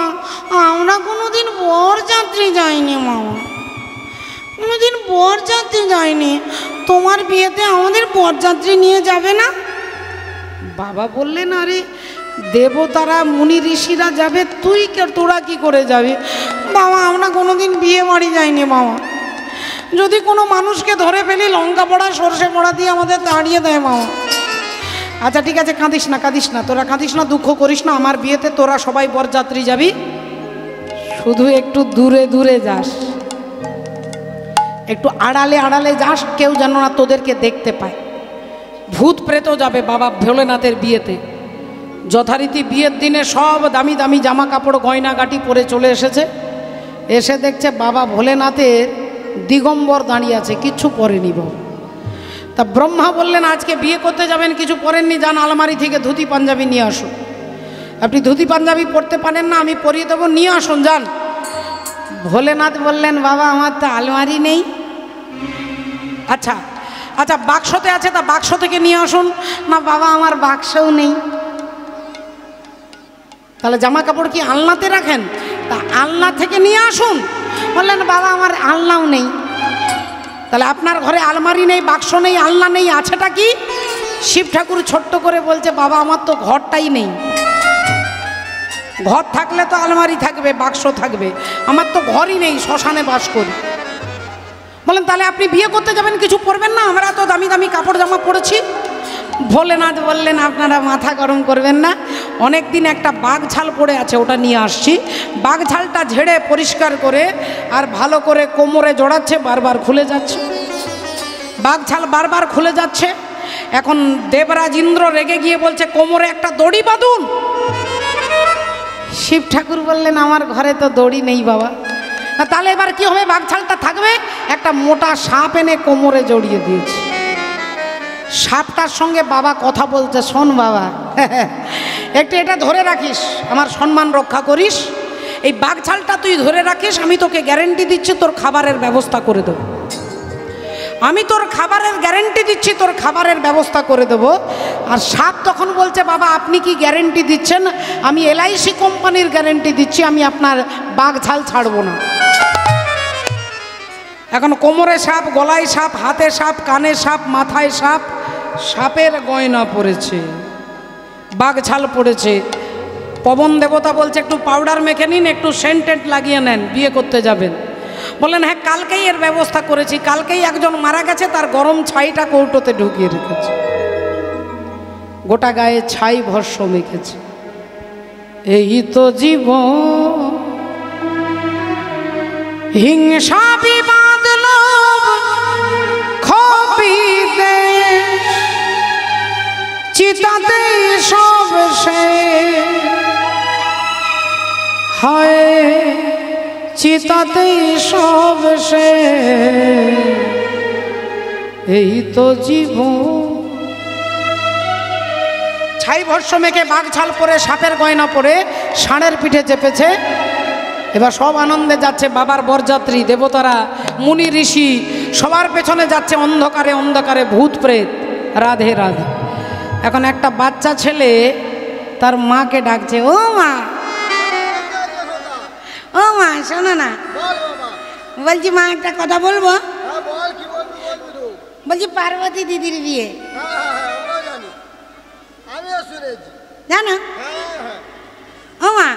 আমরা কোনোদিন বরযাত্রী যাইনি, মামা কোনোদিন বরযাত্রী যাইনি, তোমার বিয়েতে আমাদের বরযাত্রী নিয়ে যাবে না? বাবা বললেন আরে দেবতারা মুনি ঋষিরা যাবে, তোরা কি করে যাবি? বাবা আমরা কোনোদিন বিয়ে বাড়ি যাইনি মামা, যদি কোনো মানুষকে ধরে ফেলি লঙ্কা পোড়া সর্ষে পোড়া দিয়ে আমাদের তাড়িয়ে দেয় মামা। আচ্ছা ঠিক আছে, কাঁদিস না, তোরা কাঁদিস না, দুঃখ করিস না, আমার বিয়েতে তোরা সবাই বরযাত্রী যাবি, শুধু একটু দূরে দূরে যাস, একটু আড়ালে আড়ালে যাস, কেউ যেন না তোদেরকে দেখতে পায়। ভূত প্রেত যাবে বাবা ভোলেনাথের বিয়েতে। যথারীতি বিয়ের দিনে সব দামি দামি জামা কাপড় গয়নাগাটি পরে চলে এসেছে। এসে দেখছে বাবা ভোলেনাথের দিগম্বর দাঁড়িয়ে আছে, কিচ্ছু পরেনি বাবা। তা ব্রহ্মা বললেন আজকে বিয়ে করতে যাবেন, কিছু পরেননি, যান আলমারি থেকে ধুতি পাঞ্জাবি নিয়ে আসুন। আপনি ধুতি পাঞ্জাবি পরতে পারেন না, আমি পরিয়ে দেবো, নিয়ে আসুন যান। ভোলেনাথ বললেন বাবা আমার তো আলমারি নেই। আচ্ছা আচ্ছা বাক্সতে আছে, তা বাক্স থেকে নিয়ে আসুন। না বাবা আমার বাক্সও নেই। তাহলে জামা কাপড় কি আলনাতে রাখেন? তা আলনা থেকে নিয়ে আসুন। বললেন বাবা আমার আলনাও নেই। তাহলে আপনার ঘরে আলমারি নেই, বাক্স নেই, আলনা নেই, আছেটা কি? শিব ঠাকুর ছোট্ট করে বলছে বাবা আমার তো ঘরটাই নেই। ঘর থাকলে তো আলমারি থাকবে, বাক্স থাকবে, আমার তো ঘরই নেই, শ্মশানে বাস করি। বলেন তাহলে আপনি বিয়ে করতে যাবেন, কিছু পরবেন না? আমরা তো দামি দামি কাপড় জামা পরেছি। ভোলেনাথ বললেন আপনারা মাথা গরম করবেন না, অনেক দিন একটা বাঘ ঝাল পড়ে আছে, ওটা নিয়ে আসছি। বাঘ ঝালটা ঝেড়ে পরিষ্কার করে আর ভালো করে কোমরে জড়াচ্ছে, বারবার খুলে যাচ্ছে। বাঘ ঝাল বারবার খুলে যাচ্ছে। এখন দেবরাজ ইন্দ্র রেগে গিয়ে বলছে কোমরে একটা দড়ি বাঁধুন। শিব ঠাকুর বললেন আমার ঘরে তো দড়ি নেই বাবা। তাহলে এবার কি হবে? বাঘ ঝালটা থাকবে, একটা মোটা সাপ এনে কোমরে জড়িয়ে দিয়েছে। সাপটার সঙ্গে বাবা কথা বলছে, শোন বাবা একটু এটা ধরে রাখিস, আমার সম্মান রক্ষা করিস, এই বাঘ ছালটা তুই ধরে রাখিস, আমি তোকে গ্যারেন্টি দিচ্ছি তোর খাবারের ব্যবস্থা করে দেবো। আমি তোর খাবারের গ্যারেন্টি দিচ্ছি, তোর খাবারের ব্যবস্থা করে দেবো। আর সাপ তখন বলছে বাবা আপনি কি গ্যারেন্টি দিচ্ছেন? আমি LIC কোম্পানির গ্যারেন্টি দিচ্ছি, আমি আপনার বাঘ ছাল ছাড়বো না। এখন কোমরে সাপ, গলায় সাপ, হাতে সাপ, কানে সাপ, মাথায় সাপ, সাপের গয়না পড়েছে, বাঘ ছাল পড়েছে। পবন দেবতা বলছে একটু পাউডার মেখে নিন, একটু সেন্টেন্ট লাগিয়ে নেন, বিয়ে করতে যাবেন। বললেন হ্যাঁ কালকেই এর ব্যবস্থা করেছি, কালকেই একজন মারা গেছে, তার গরম ছাইটা কৌটোতে ঢুকিয়ে রেখেছে, গোটা গায়ে ছাই ভস্য মেখেছে। এই তো জীবন, হিংসা বিবাদ লোভ খপিতে চিতাতে সব শেষ হয়, চিতাতে সব শেষ। এই তো জীবন। ছাই ভস্য মেখে বাঘ ছাল পরে সাপের গয়না পরে ষাঁড়ের পিঠে চেপেছে। এবার সব আনন্দে যাচ্ছে, বাবার বরযাত্রী, দেবতারা, মুনি ঋষি সবার পেছনে যাচ্ছে, অন্ধকারে অন্ধকারে ভূত প্রেত। রাধে রাধে। এখন একটা বাচ্চা ছেলে তার মাকে ডাকছে, ও মা, ও মা শোনো না। বলছি মা একটা কথা বলবো। বলছি পার্বতী দিদির বিয়ে জানো? ও মা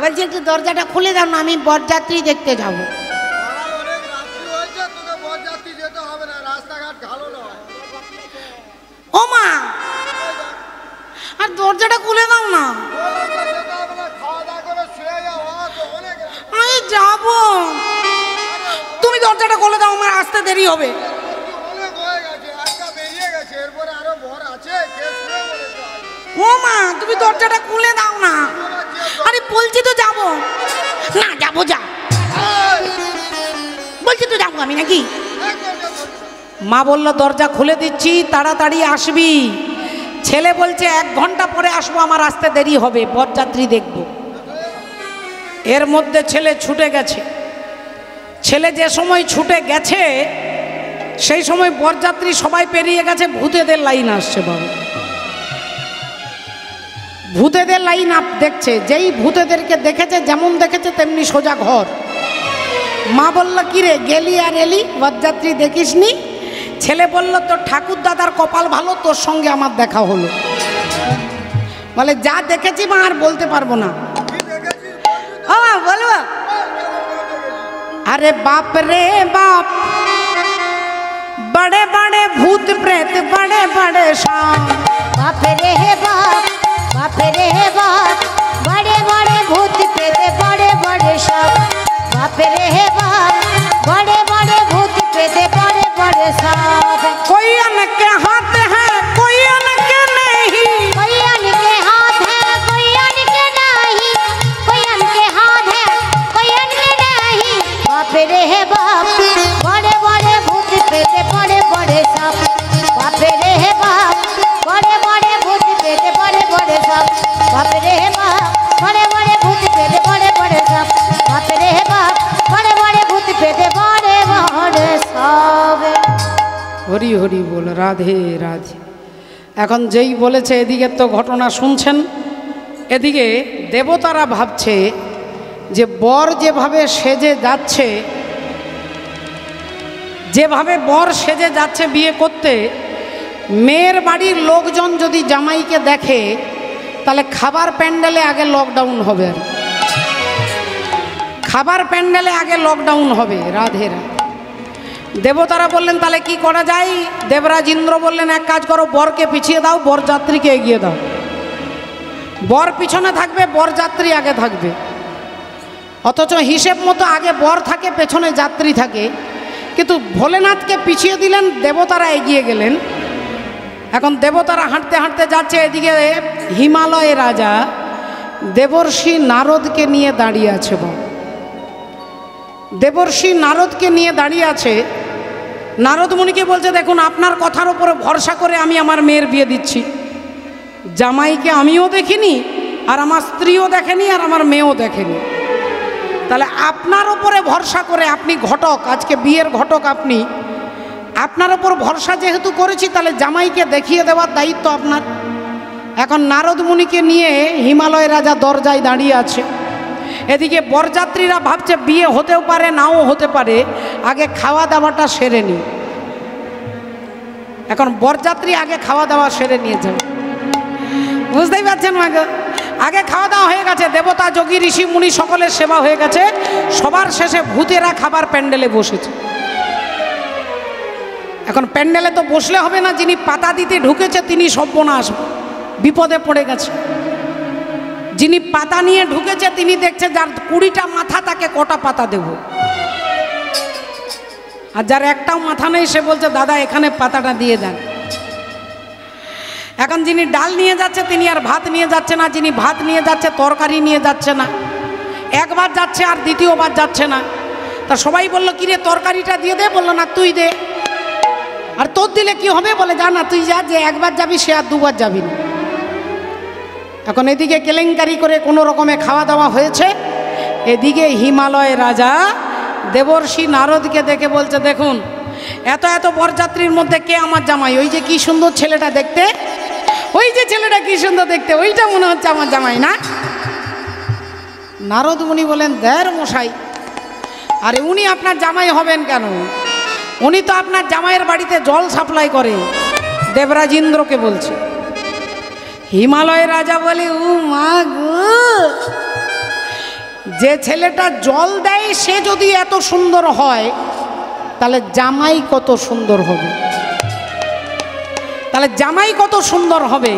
বলছি একটু দরজাটা খুলে দাও না, আমি বরযাত্রী দেখতে যাব। ও মা আর দরজাটা খুলে দাও না, আমি যাব। তুমি দরজাটা খুলে দাও, আমার আসতে দেরি হবে। ও মা তুমি দরজাটা খুলে দাও না। আরে বলছি তো যাবো না, যাবো যা বলছি তো যাবো আমি নাকি। মা বলল দরজা খুলে দিচ্ছি, তাড়াতাড়ি আসবি। ছেলে বলছে 1 ঘন্টা পরে আসবো, আমার আসতে দেরি হবে, বরযাত্রী দেখব। এর মধ্যে ছেলে ছুটে গেছে। ছেলে যে সময় ছুটে গেছে সেই সময় বরযাত্রী সবাই পেরিয়ে গেছে, ভূতেদের লাইন আসছে। বাবা ভূতেদের লাইন আপ দেখছে, যেই ভূতেদেরকে দেখেছে যেমন দেখেছে তেমনি সোজা ঘর। মা বলল কি রে গেলি আর এলি, বরযাত্রী দেখিসনি? ছেলে বলল তোর ঠাকুর দাদার কপাল ভালো, তোর সঙ্গে আমার দেখা হলো। বলে যা দেখেছি মা আর বলতে পারবো না। ও মা বলবো? अरे बाप रे बाप, बड़े बड़े भूत प्रेत, बड़े बड़े सांप। बाप रे बाप, बाप रे बाप, बड़े बड़े भूत प्रेत, बड़े बड़े सांप। बाप रे बाप, बड़े बड़े भूत प्रेत, बड़े बड़े सांप। कोई अनके हाथ है, कोई अनके नहीं, कोई अनके हाथ है, कोई अनके नहीं, कोई अनके हाथ है, कोई अनके नहीं। হরি বল, রাধে রাধে। এখন যেই বলেছে এদিকে তো ঘটনা শুনছেন, এদিকে দেবতারা ভাবছে যে বর যেভাবে সেজে যাচ্ছে, যেভাবে বর সেজে যাচ্ছে বিয়ে করতে, মেয়ের বাড়ির লোকজন যদি জামাইকে দেখে তাহলে খাবার প্যান্ডেলে আগে লকডাউন হবে, আর খাবার প্যান্ডেলে আগে লকডাউন হবে। রাধে রাধে। দেবতারা বললেন তাহলে কি করা যায়? দেবরাজ ইন্দ্র বললেন এক কাজ করো, বরকে পিছিয়ে দাও, বরযাত্রীকে এগিয়ে দাও। বর পিছনে থাকবে, বরযাত্রী আগে থাকবে। অথচ হিসেব মতো আগে বর থাকে, পেছনে যাত্রী থাকে, কিন্তু ভোলেনাথকে পিছিয়ে দিলেন, দেবতারা এগিয়ে গেলেন। এখন দেবতারা হাঁটতে হাঁটতে যাচ্ছে, এদিকে হিমালয় রাজা দেবর্ষি নারদকে নিয়ে দাঁড়িয়ে আছে। দেবর্ষি নারদকে নিয়ে দাঁড়িয়ে আছে। নারদ মুনিকে বলছে দেখুন, আপনার কথার উপরে ভরসা করে আমি আমার মেয়ের বিয়ে দিচ্ছি। জামাইকে আমিও দেখিনি, আর আমার স্ত্রীও দেখেনি, আর আমার মেয়েও দেখেনি। তাহলে আপনার উপরে ভরসা করে, আপনি ঘটক, আজকে বিয়ের ঘটক আপনি, আপনার উপর ভরসা যেহেতু করেছি, তাহলে জামাইকে দেখিয়ে দেওয়ার দায়িত্ব আপনার। এখন নারদ মুনিকে নিয়ে হিমালয় রাজা দরজায় দাঁড়িয়ে আছে। এদিকে বরযাত্রীরা ভাবছে বিয়ে হতেও পারে, নাও হতে পারে, আগে খাওয়া দাওয়াটা সেরে নি। এখন বরযাত্রী আগে খাওয়া দাওয়া সেরে নিয়েছে, বুঝতেই পারছেন মাগো? আগে খাওয়া দাওয়া হয়ে গেছে, দেবতা যোগী ঋষি মুনি সকলের সেবা হয়ে গেছে, সবার শেষে ভূতেরা খাবার প্যান্ডেলে বসেছে। এখন প্যান্ডেলে তো বসলে হবে না, যিনি পাতা দিতে ঢুকেছে তিনি সর্বনাশ, বিপদে পড়ে গেছে। যিনি পাতা নিয়ে ঢুকেছে তিনি দেখছে যার 20টা মাথা, তাকে কটা পাতা দেব? আর যার একটাও মাথা নেই সে বলছে দাদা এখানে পাতাটা দিয়ে দেন। এখন যিনি ডাল নিয়ে যাচ্ছে তিনি আর ভাত নিয়ে যাচ্ছে না, যিনি ভাত নিয়ে যাচ্ছে তরকারি নিয়ে যাচ্ছে না। একবার যাচ্ছে আর দ্বিতীয়বার যাচ্ছে না। তা সবাই বললো কিরে তরকারিটা দিয়ে দে, বললো না তুই দে। আর তোর দিলে কি হবে? বলে যা না তুই যা, যে একবার যাবি সে আর দুবার যাবি না। এখন এদিকে কেলেঙ্কারি করে কোনো রকমে খাওয়া দাওয়া হয়েছে। এদিকে হিমালয় রাজা দেবর্ষি নারদকে দেখে বলছে দেখুন, এত এত বরযাত্রীর মধ্যে কে আমার জামাই? ওই যে কি সুন্দর ছেলেটা দেখতে, ওই যে ছেলেটা কি সুন্দর দেখতে, ওইটা মনে হচ্ছে আমার জামাই না? নারদ মুনি বলেন দের মশাই, আরে উনি আপনার জামাই হবেন কেন? উনি তো আপনার জামাইয়ের বাড়িতে জল সাপ্লাই করে। দেবরাজ ইন্দ্রকে বলছে। হিমালয় রাজা বলে ও মা গো, যে ছেলেটা জল দেয় সে যদি এত সুন্দর হয়, তাহলে জামাই কত সুন্দর হবে, তাহলে জামাই কত সুন্দর হবে।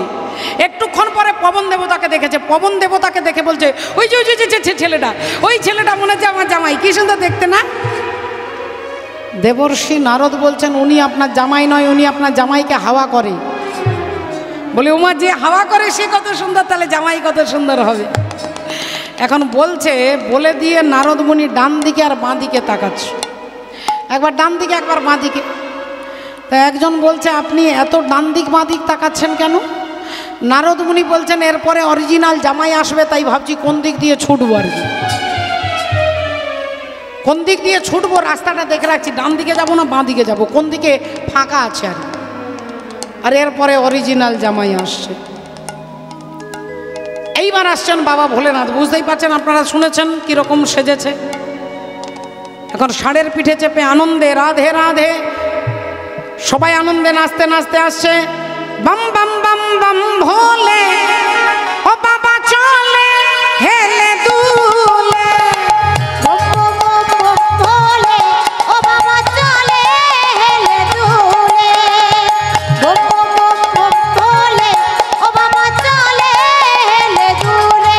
একটুক্ষণ পরে পবন দেবতাকে দেখেছে। পবন দেবতাকে দেখে বলছে ওই যে ছেলেটা, ওই ছেলেটা মনে হচ্ছে আমার জামাই, কি সুন্দর দেখতে না? দেবর্ষি নারদ বলছেন উনি আপনার জামাই নয়, উনি আপনার জামাইকে হাওয়া করে। বলে উমা যে হাওয়া করে সে কত সুন্দর, তাহলে জামাই কত সুন্দর হবে। এখন বলছে, বলে দিয়ে নারদ মুনি ডান দিকে আর বাঁ দিকে তাকাচ্ছে, একবার ডান দিকে একবার বাঁ দিকে। তা একজন বলছে আপনি এত ডান দিক বাঁ দিক তাকাচ্ছেন কেন? নারদ মুনি বলছেন এরপরে অরিজিনাল জামাই আসবে, তাই ভাবছি কোন দিক দিয়ে ছুটবো আর কি, কোন দিক দিয়ে ছুটবো রাস্তাটা দেখে রাখছি, ডান দিকে যাবো না বাঁ দিকে যাবো, কোন দিকে ফাঁকা আছে আর। আর এরপরে অরিজিনাল জামাই আসছে। এইবার আসছেন বাবা ভোলেনাথ। বুঝতেই পারছেন, আপনারা শুনেছেন কিরকম সেজেছে। এখন ষাঁড়ের পিঠে চেপে আনন্দে রাধে রাধে, সবাই আনন্দে নাচতে নাচতে আসছে। বাম বাম বাম বাম ভোলে ও বাবা চলে হেলে দুলে, ভোলে ও বাবা চলে হেলে দুলে, ভোলে ও বাবা চলে হেলে দুলে।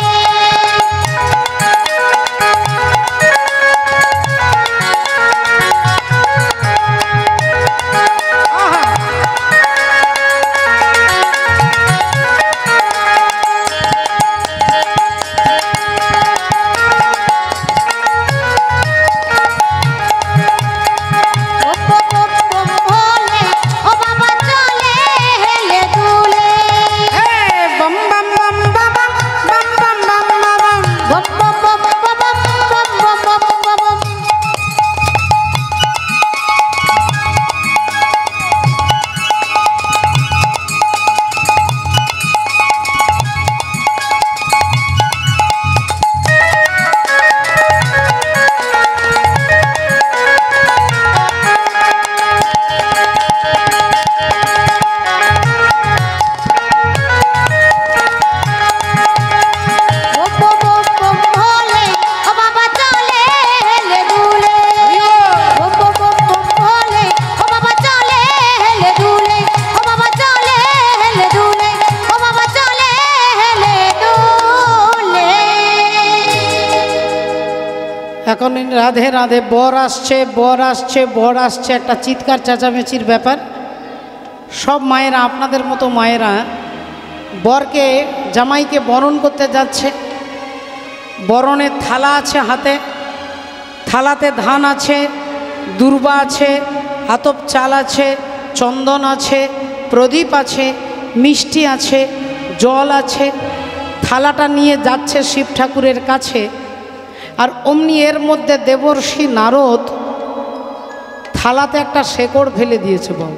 এখন রাধে রাধে, বর আসছে বর আসছে বর আসছে, একটা চিৎকার চেঁচামেচির ব্যাপার। সব মায়েরা, আপনাদের মতো মায়েরা বরকে জামাইকে বরণ করতে যাচ্ছে। বরণের থালা আছে হাতে, থালাতে ধান আছে, দুর্বা আছে, আতপ চাল আছে, চন্দন আছে, প্রদীপ আছে, মিষ্টি আছে, জল আছে। থালাটা নিয়ে যাচ্ছে শিব ঠাকুরের কাছে। আর অমনি এর মধ্যে দেবর্ষি নারদ থালাতে একটা শেকড় ফেলে দিয়েছে। বল,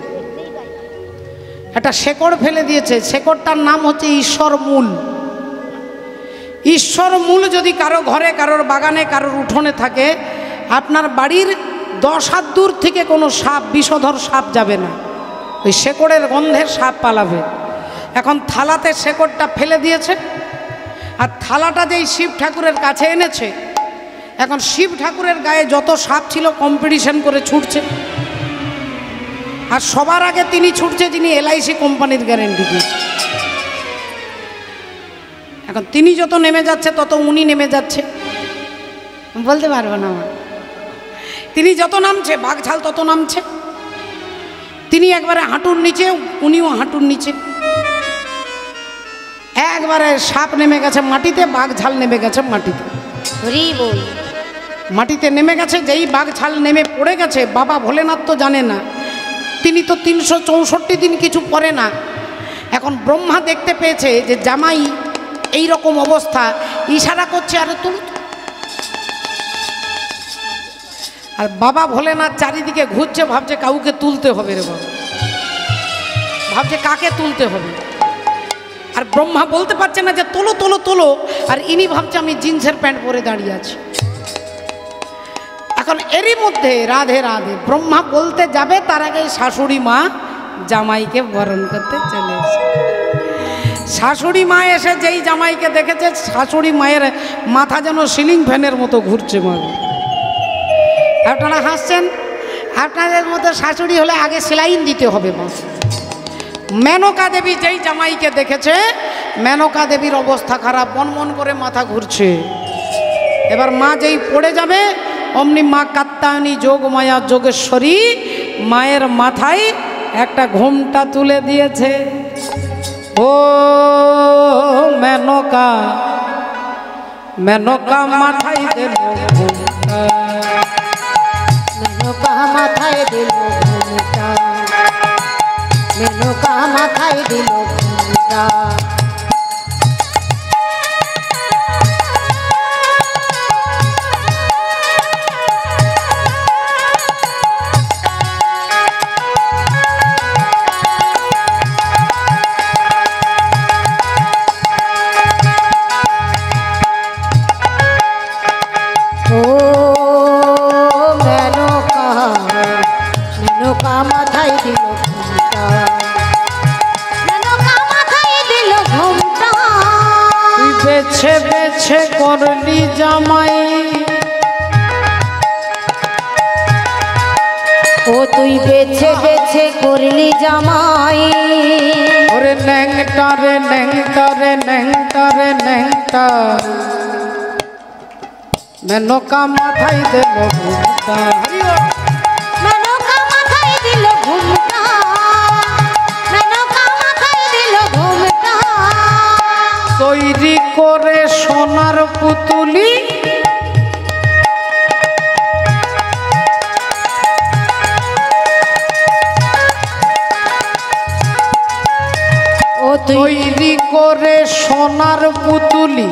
একটা শেকড় ফেলে দিয়েছে। শেকড়টার নাম হচ্ছে ঈশ্বর মূল। ঈশ্বর মূল যদি কারো ঘরে, কারোর বাগানে, কারোর উঠোনে থাকে, আপনার বাড়ির 10 হাত দূর থেকে কোনো সাপ, বিষধর সাপ যাবে না। ওই শেকড়ের গন্ধে সাপ পালাবে। এখন থালাতে শেকড়টা ফেলে দিয়েছে, আর থালাটা যেই শিব ঠাকুরের কাছে এনেছে, এখন শিব ঠাকুরের গায়ে যত সাপ ছিল কম্পিটিশন করে ছুটছে। আর সবার আগে তিনি ছুটছে যিনি LIC কোম্পানির গ্যারেন্টি দিয়েছে। এখন তিনি যত নেমে যাচ্ছে তত উনি নেমে যাচ্ছে, বলতে পারবো না আমার। তিনি যত নামছে বাঘঝাল তত নামছে। তিনি একবারে হাঁটুর নিচে, উনিও হাঁটুর নিচে। একবারে সাপ নেমে গেছে মাটিতে, বাঘঝাল নেমে গেছে মাটিতে। মাটিতে নেমে গেছে। যেই বাঘঝাল নেমে পড়ে গেছে, বাবা ভোলেনাথ তো জানে না, তিনি তো 364 দিন কিছু পরে না। এখন ব্রহ্মা দেখতে পেয়েছে যে জামাই এই রকম অবস্থা, ইশারা করছে আরে তুল। আর বাবা ভোলেনাথ চারিদিকে ঘুরছে, ভাবছে কাউকে তুলতে হবে রে বাবা, ভাবছে কাকে তুলতে হবে। আর ব্রহ্মা বলতে পারছে না যে তোলো তোলো তোলো, আর ইনি ভাবছে আমি জিন্সের প্যান্ট পরে দাঁড়িয়ে আছি। এখন এরই মধ্যে রাধে রাধে ব্রহ্মা বলতে যাবে, তার আগে শাশুড়ি মা জামাইকে বরণ করতে চলে এসে। শাশুড়ি মা এসে যেই জামাইকে দেখেছে, শাশুড়ি মায়ের মাথা যেন সিলিং ফ্যানের মতো ঘুরছে। মা, আপনারা হাসছেন, আপনাদের মতো শাশুড়ি হলে আগে সেলাইন দিতে হবে। মা, মেনকা দেবী যেই জামাইকে দেখেছে, মেনকা দেবীর অবস্থা খারাপ, মন মন করে মাথা ঘুরছে। এবার মা যেই পড়ে যাবে, অমনি মা কাত্যায়নী যোগমায়া যোগেশ্বরী মায়ের মাথায় একটা ঘোমটা তুলে দিয়েছে। ও মেনকা, মেনকা মাথায় দিল ঘোমটা, মেনকা মাথায় দিল ঘোমটা, মেনকা মাথায় দিল ঘোমটা। বেছে বেছে করলি জামাই, ও তুই বেছে বেছে করলি জামাই। ওরে ন্যাংটা রে ন্যাংটা রে ন্যাংটা রে ন্যাংটা, মেনকা মাথায় দিল ঘোমটা। মেনকা মাথায় দিল ঘোমটা, মেনকা মাথায় দিল ঘোমটা। তৈরি করে সোনার পুতুলি, ও তৈরি করে সোনার পুতুলি,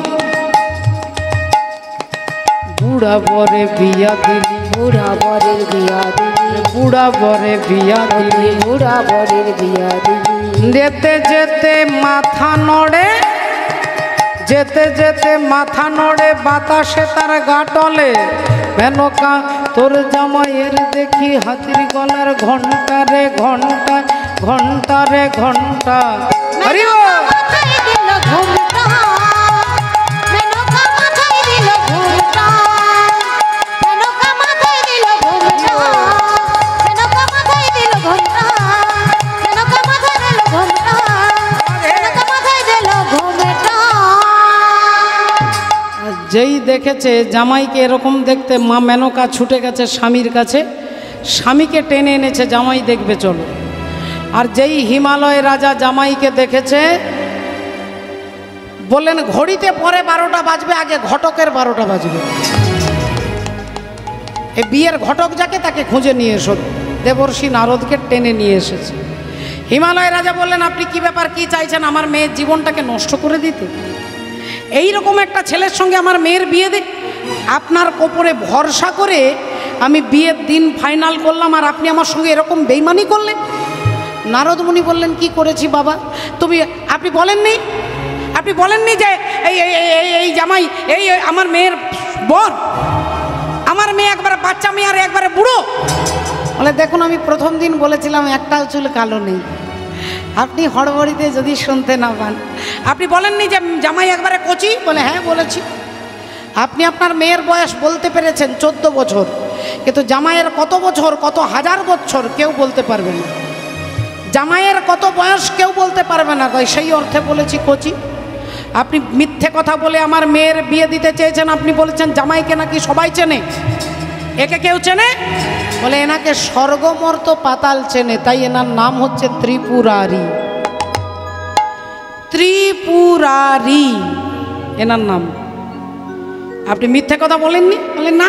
বুড়া বরে বিয়া দিলি, বুড়া বরের বিয়া দিলি, বুড়া বরে বিয়া দিলি। বুড়া বরের বিয়া দিলি। যেতে যেতে মাথা নড়ে, যেতে যেতে মাথা নড়ে, বাতাসে তার গা টলে। মেনকা তোর জামাইয়ের দেখি হাতির গলার ঘন্টা রে ঘন্টা, ঘন্টা রে ঘন্টা। মেনকা মাথায় দিল ঘোমটা, মেনকা মাথায় দিল ঘোমটা, মেনকা মাথায় দিল ঘোমটা, মেনকা মাথায় দিল ঘোমটা, মেনকা মাথায় দিল ঘোমটা, মেনকা মাথায় দিল ঘোমটা। আর যেই দেখেছে জামাইকে এরকম দেখতে, মা মেনকা ছুটে গেছে স্বামীর কাছে, স্বামীকে টেনে এনেছে, জামাই দেখবে চলো। আর যেই হিমালয় রাজা জামাইকে দেখেছে, বললেন ঘড়িতে পরে 12টা বাজবে, আগে ঘটকের 12টা বাজবে। এই বিয়ের ঘটক যাকে, তাকে খুঁজে নিয়ে এসো। দেবর্ষি নারদকে টেনে নিয়ে এসেছে। হিমালয় রাজা বললেন আপনি কি ব্যাপার, কি চাইছেন? আমার মেয়ের জীবনটাকে নষ্ট করে দিতে? এই রকম একটা ছেলের সঙ্গে আমার মেয়ের বিয়ে দিই? আপনার ওপরে ভরসা করে আমি বিয়ের দিন ফাইনাল করলাম, আর আপনি আমার সঙ্গে এরকম বেইমানি করলেন? নারদ মুনি বললেন কি করেছি বাবা? আপনি বলেননি, আপনি বলেননি যে এই জামাই এই আমার মেয়ের বর, আমার মেয়ে একবারে বাচ্চা মেয়ে আর একবারে বুড়ো। বলে দেখুন আমি প্রথম দিন বলেছিলাম একটাও চুল কালো নেই, আপনি হড়বড়িতে যদি শুনতে না পান। আপনি বলেননি যে জামাই একবারে কচি? বলে হ্যাঁ বলেছি। আপনি আপনার মেয়ের বয়স বলতে পেরেছেন 14 বছর, কিন্তু জামাইয়ের কত বছর, কত হাজার বছর কেউ বলতে পারবে না। জামাইয়ের কত বয়স কেউ বলতে পারবে না, তাই সেই অর্থে বলেছি কচি। আপনি মিথ্যে কথা বলে আমার মেয়ের বিয়ে দিতে চেয়েছেন। আপনি বলেছেন জামাইকে নাকি সবাই চেনে, একে কেউ চেনে? বলে এনাকে স্বর্গমর্ত পাতাল চেনে, তাই এনার নাম হচ্ছে ত্রিপুরারি। ত্রিপুরারি এনার নাম। আপনি মিথ্যে কথা বলেননি? বলেন না,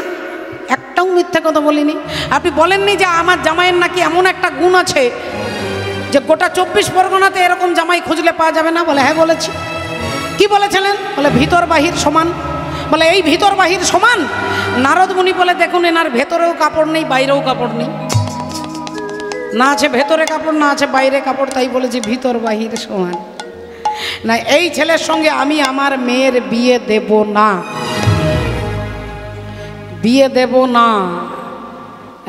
একটাও মিথ্যে কথা বলিনি। আপনি বলেননি যে আমার জামাইয়ের নাকি এমন একটা গুণ আছে যে গোটা 24 পরগনাতে এরকম জামাই খুঁজলে পাওয়া যাবে না? বলে হ্যাঁ বলেছি। কি বলেছিলেন? বলে ভিতর বাহির সমান। বলে এই ভিতর বাহির সমান? নারদ মুনি বলে দেখুন এনার ভেতরেও কাপড় নেই, বাইরেও কাপড় নেই, না আছে ভেতরে কাপড়, না আছে বাইরে কাপড়, তাই বলেছি ভিতর বাহির সমান। না, এই ছেলের সঙ্গে আমি আমার মেয়ের বিয়ে দেব না, বিয়ে দেব না।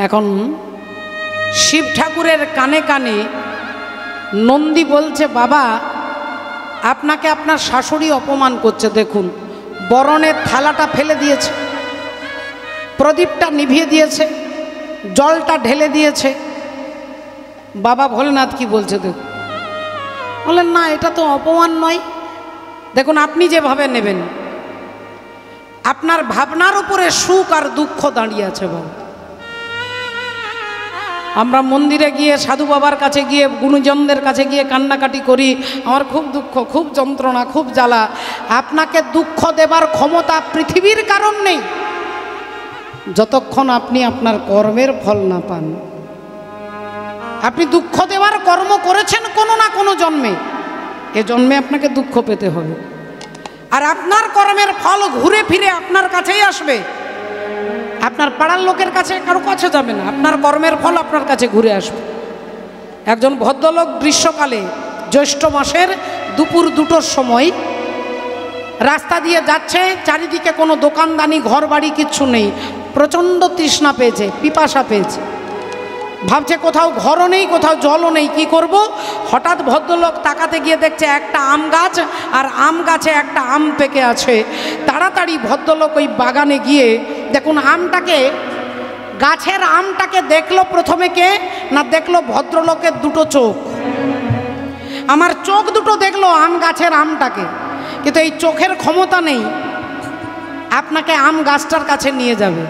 এখন শিব ঠাকুরের কানে কানে নন্দী বলছে বাবা আপনাকে আপনার শাশুড়ি অপমান করছে, দেখুন বরণের থালাটা ফেলে দিয়েছে, প্রদীপটা নিভিয়ে দিয়েছে, জলটা ঢেলে দিয়েছে। বাবা ভোলেনাথ কি বলছে দেখুন। বললেন না এটা তো অপমান নয়। দেখুন আপনি যেভাবে নেবেন, আপনার ভাবনার উপরে সুখ আর দুঃখ দাঁড়িয়ে আছে বাবা। আমরা মন্দিরে গিয়ে সাধু বাবার কাছে গিয়ে গুণীজনদের কাছে গিয়ে কান্নাকাটি করি, আমার খুব দুঃখ, খুব যন্ত্রণা, খুব জ্বালা। আপনাকে দুঃখ দেবার ক্ষমতা পৃথিবীর কারণ নেই যতক্ষণ আপনি আপনার কর্মের ফল না পান। আপনি দুঃখ দেওয়ার কর্ম করেছেন কোনো না কোনো জন্মে, এ জন্মে আপনাকে দুঃখ পেতে হবে। আর আপনার কর্মের ফল ঘুরে ফিরে আপনার কাছেই আসবে, আপনার পাড়ার লোকের কাছে কারো কাছে যাবে না। আপনার কর্মের ফল আপনার কাছে ঘুরে আসবে। একজন ভদ্রলোক গ্রীষ্মকালে জ্যৈষ্ঠ মাসের দুপুর 2টোর সময় রাস্তা দিয়ে যাচ্ছে, চারিদিকে কোনো দোকানদানি ঘর বাড়ি কিচ্ছু নেই, প্রচণ্ড তৃষ্ণা পেয়েছে, পিপাসা পেয়েছে, ভাবছে কোথাও ঘরও নেই, কোথাও জলও নেই, কি করব। হঠাৎ ভদ্রলোক তাকাতে গিয়ে দেখছে একটা আম গাছ, আর আম গাছে একটা আম পেকে আছে। তাড়াতাড়ি ভদ্রলোক ওই বাগানে গিয়ে দেখুন আমটাকে, গাছের আমটাকে দেখলো প্রথমে কে না, দেখলো ভদ্রলোকের 2টো চোখ। আমার চোখ 2টো দেখলো আম গাছের আমটাকে, কিন্তু এই চোখের ক্ষমতা নেই আপনাকে আম গাছটার কাছে নিয়ে যাবে।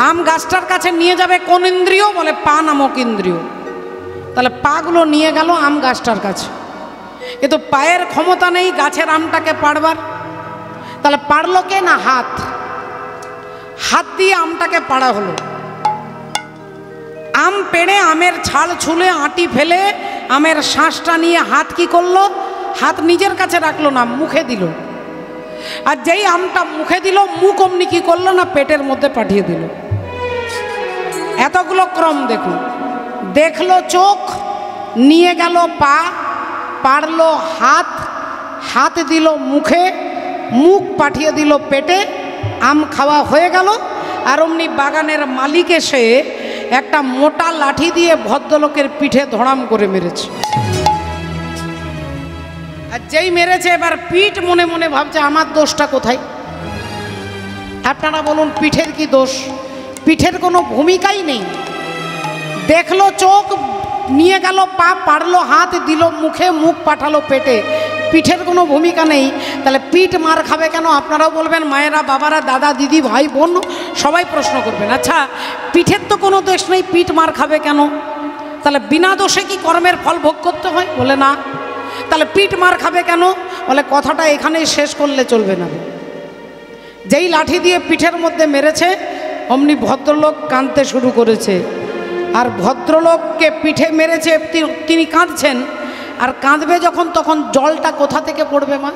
আম গাছটার কাছে নিয়ে যাবে কোন ইন্দ্রিয়? বলে পা নামক ইন্দ্রিয়। তাহলে পাগুলো নিয়ে গেল আম গাছটার কাছে, কিন্তু পায়ের ক্ষমতা নেই গাছের আমটাকে পাড়বার। তাহলে পারলো কে না হাত? হাত দিয়ে আমটাকে পাড়া হলো। আম পেড়ে আমের ছাল ছুলে আঁটি ফেলে আমের শাঁসটা নিয়ে হাত কি করলো? হাত নিজের কাছে রাখলো না, মুখে দিল। আর যেই আমটা মুখে দিল, মুখ অমনি কি করলো না পেটের মধ্যে পাঠিয়ে দিল। এতগুলো ক্রম দেখুন। দেখলো চোখ, নিয়ে গেল পা, পারলো হাত, হাত দিল মুখে, মুখ পাঠিয়ে দিল পেটে, আম খাওয়া হয়ে গেল। আর অমনি বাগানের মালিক এসে একটা মোটা লাঠি দিয়ে ভদ্রলোকের পিঠে ধড়াম করে মেরেছে। আর যেই মেরেছে এবার পিঠ মনে মনে ভাবছে আমার দোষটা কোথায়? আপনারা বলুন পিঠের কি দোষ? পিঠের কোনো ভূমিকাই নেই। দেখলো চোখ, নিয়ে গেল পা, পারলো হাত, দিল মুখে, মুখ পাঠালো পেটে, পিঠের কোনো ভূমিকা নেই, তাহলে পিঠ মার খাবে কেন? আপনারাও বলবেন, মায়েরা, বাবারা, দাদা, দিদি, ভাই, বোন সবাই প্রশ্ন করবেন। আচ্ছা, পিঠের তো কোনো দোষ নেই, পিঠ মার খাবে কেন? তাহলে বিনা দোষে কি কর্মের ফল ভোগ করতে হয়? বলে না। তাহলে পিঠ মার খাবে কেন? বলে কথাটা এখানেই শেষ করলে চলবে না। যেই লাঠি দিয়ে পিঠের মধ্যে মেরেছে অমনি ভদ্রলোক কাঁদতে শুরু করেছে। আর ভদ্রলোককে পিঠে মেরেছে, তিনি কাঁদছেন। আর কাঁদবে যখন, তখন জলটা কোথা থেকে পড়বে মা?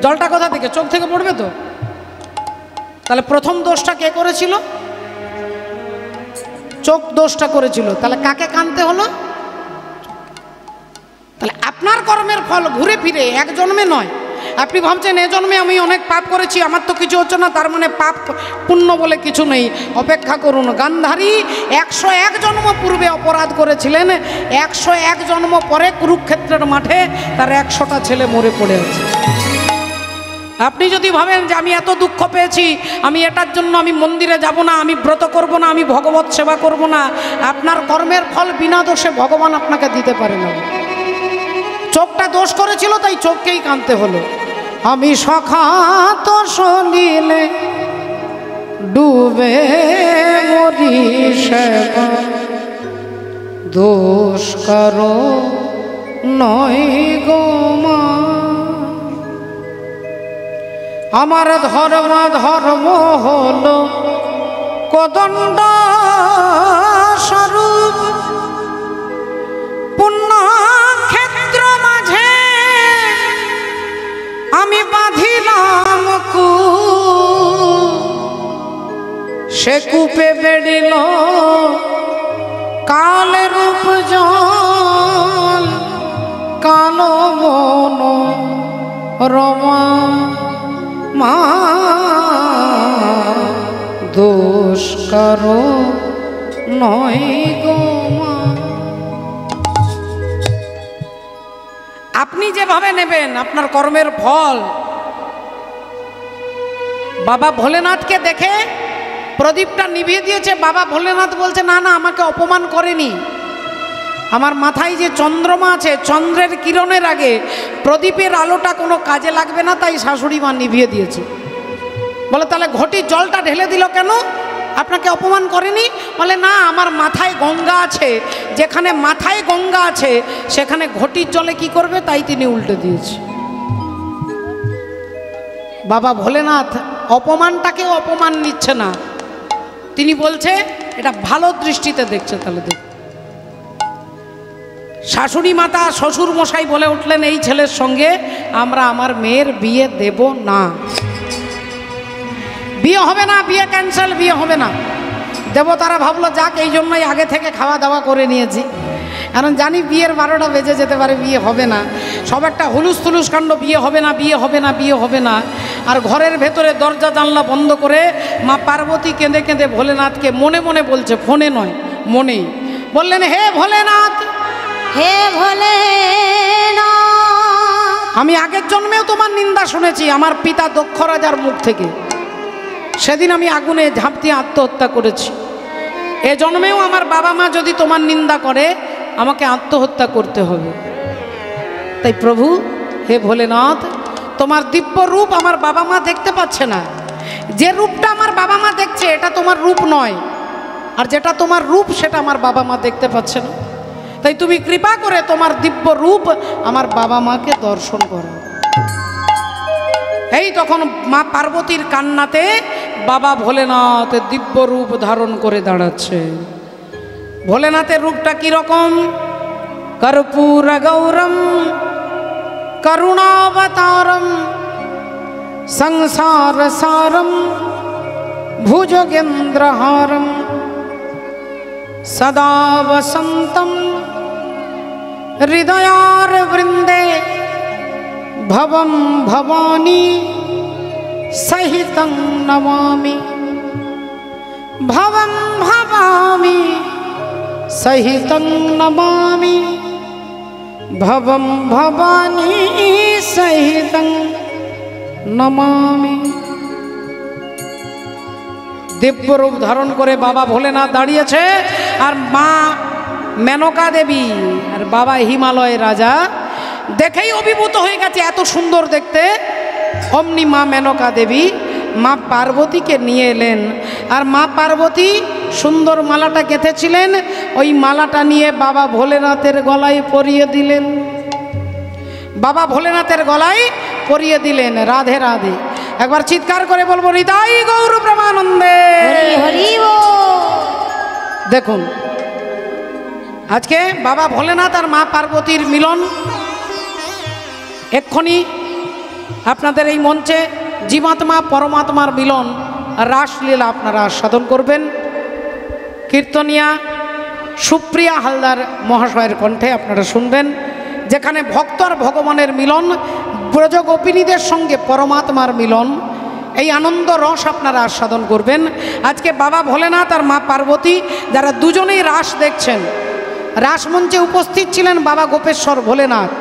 জলটা কোথা থেকে? চোখ থেকে পড়বে তো। তাহলে প্রথম দোষটা কে করেছিল? চোখ দোষটা করেছিল। তাহলে কাকে কাঁদতে হলো? তাহলে আপনার কর্মের ফল ঘুরে ফিরে এক জন্মে নয়। আপনি ভাবছেন এ জন্মে আমি অনেক পাপ করেছি, আমার তো কিছু হচ্ছে না, তার মানে পাপ পুণ্য বলে কিছু নেই। অপেক্ষা করুন। গান্ধারী 101 জন্ম পূর্বে অপরাধ করেছিলেন, 101 জন্ম পরে কুরুক্ষেত্রের মাঠে তার 100টা ছেলে মরে পড়ে আছে। আপনি যদি ভাবেন যে আমি এত দুঃখ পেয়েছি, আমি এটার জন্য আমি মন্দিরে যাব না, আমি ব্রত করব না, আমি ভগবত সেবা করব না, আপনার কর্মের ফল বিনা দোষে ভগবান আপনাকে দিতে পারে না। চোখটা দোষ করেছিল, তাই চোখকেই কাঁদতে হলো। আমি সখাত সলিলে ডুবে মরি সেবা, দোষ কারো নয় গো মা। আমার ধর্ম হলো কোদণ্ড স্বরূপ, পুণ্যক্ষেত্র মাঝে আমি বাঁধিলাম কূপ। সে কূপে বেড়িল কালের রূপ জল, কালো মন রমা মা। দোষ কারো নয় গো মা। আপনি যেভাবে নেবেন আপনার কর্মের ফল। বাবা ভোলেনাথকে দেখে প্রদীপটা নিভিয়ে দিয়েছে, বাবা ভোলেনাথ বলছে না না, আমাকে অপমান করেনি। আমার মাথায় যে চন্দ্রমা আছে, চন্দ্রের কিরণের আগে প্রদীপের আলোটা কোনো কাজে লাগবে না, তাই শাশুড়ি মা নিভিয়ে দিয়েছে। বলে তাহলে ঘটির জলটা ঢেলে দিল কেন? আপনাকে অপমান করেনি? বলে না, আমার মাথায় গঙ্গা আছে, যেখানে মাথায় গঙ্গা আছে সেখানে ঘটির জলে কি করবে, তাই তিনি উল্টে দিয়েছে। বাবা ভোলেনাথ অপমানটাকেও অপমান নিচ্ছে না, তিনি বলছে এটা ভালো দৃষ্টিতে দেখছে। তাহলে দেখ, শাশুড়ি মাতা শ্বশুর মশাই বলে উঠলেন এই ছেলের সঙ্গে আমরা আমার মেয়ের বিয়ে দেব না, বিয়ে হবে না, বিয়ে ক্যান্সেল, বিয়ে হবে না। দেবতারা ভাবলো যাক, এই জন্যই আগে থেকে খাওয়া দাওয়া করে নিয়েছি, কারণ জানি বিয়ের 12টা বেজে যেতে পারে, বিয়ে হবে না। সব একটা হুলুস তুলুস কাণ্ড, বিয়ে হবে না, বিয়ে হবে না, বিয়ে হবে না। আর ঘরের ভেতরে দরজা জানলা বন্ধ করে মা পার্বতী কেঁদে কেঁদে ভোলেনাথকে মনে মনে বলছে, ফোনে নয় মনেই বললেন, হে ভোলেনাথ, হে ভোলেনাথ, আমি আগের জন্মেও তোমার নিন্দা শুনেছি আমার পিতা দক্ষ রাজার মুখ থেকে। সেদিন আমি আগুনে ঝাঁপ দিয়ে আত্মহত্যা করেছি। এ জন্মেও আমার বাবা মা যদি তোমার নিন্দা করে আমাকে আত্মহত্যা করতে হবে। তাই প্রভু, হে ভোলেনাথ, তোমার দিব্য রূপ আমার বাবা মা দেখতে পাচ্ছে না। যে রূপটা আমার বাবা মা দেখছে এটা তোমার রূপ নয়, আর যেটা তোমার রূপ সেটা আমার বাবা মা দেখতে পাচ্ছে না। তাই তুমি কৃপা করে তোমার দিব্য রূপ আমার বাবা মাকে দর্শন করো। এই তখন মা পার্বতীর কান্নাতে বাবা ভোলেনাথ দিব্য রূপ ধারণ করে দাঁড়াচ্ছে। ভোলেনাথের রূপটা কিরকম? কর্পূর গৌরম করুণাবতারম সংসার সারম ভুজগেন্দ্রহারম সদা বসন্তম হৃদয়ার বৃন্দে ভবম ভবানী সহিতং নমামি, ভবম ভবামি সহিতং নমামি, ভবম ভবানী সহিতং নমামি। দিব্যরূপ ধারণ করে বাবা ভোলেনাথ দাঁড়িয়েছে, আর মা মেনকা দেবী আর বাবা হিমালয় রাজা। দেখেই অভিভূত হয়ে গেছে, এত সুন্দর দেখতে। অমনি মা মেনকা দেবী মা পার্বতীকে নিয়ে এলেন, আর মা পার্বতী সুন্দর মালাটা গেঁথেছিলেন, ওই মালাটা নিয়ে বাবা ভোলেনাথের গলায় পরিয়ে দিলেন। বাবা ভোলেনাথের গলায় পরিয়ে দিলেন। রাধে রাধে। একবার চিৎকার করে বলবো হৃদয় গৌর প্রেমানন্দে। হরি হরি বল। দেখুন আজকে বাবা ভোলেনাথ আর মা পার্বতীর মিলন। এক্ষুনি আপনাদের এই মঞ্চে জীবাত্মা পরমাত্মার মিলন রাসলীলা আপনারা সাধন করবেন। কীর্তনিয়া সুপ্রিয়া হালদার মহাশয়ের কণ্ঠে আপনারা শুনবেন, যেখানে ভক্ত আর ভগবানের মিলন, ব্রজগোপিনীদের সঙ্গে পরমাত্মার মিলন, এই আনন্দ রস আপনারা আস্বাদন করবেন। আজকে বাবা ভোলেনাথ আর মা পার্বতী যারা দুজনেই রাস দেখছেন, রাসমঞ্চে উপস্থিত ছিলেন বাবা গোপেশ্বর ভোলেনাথ।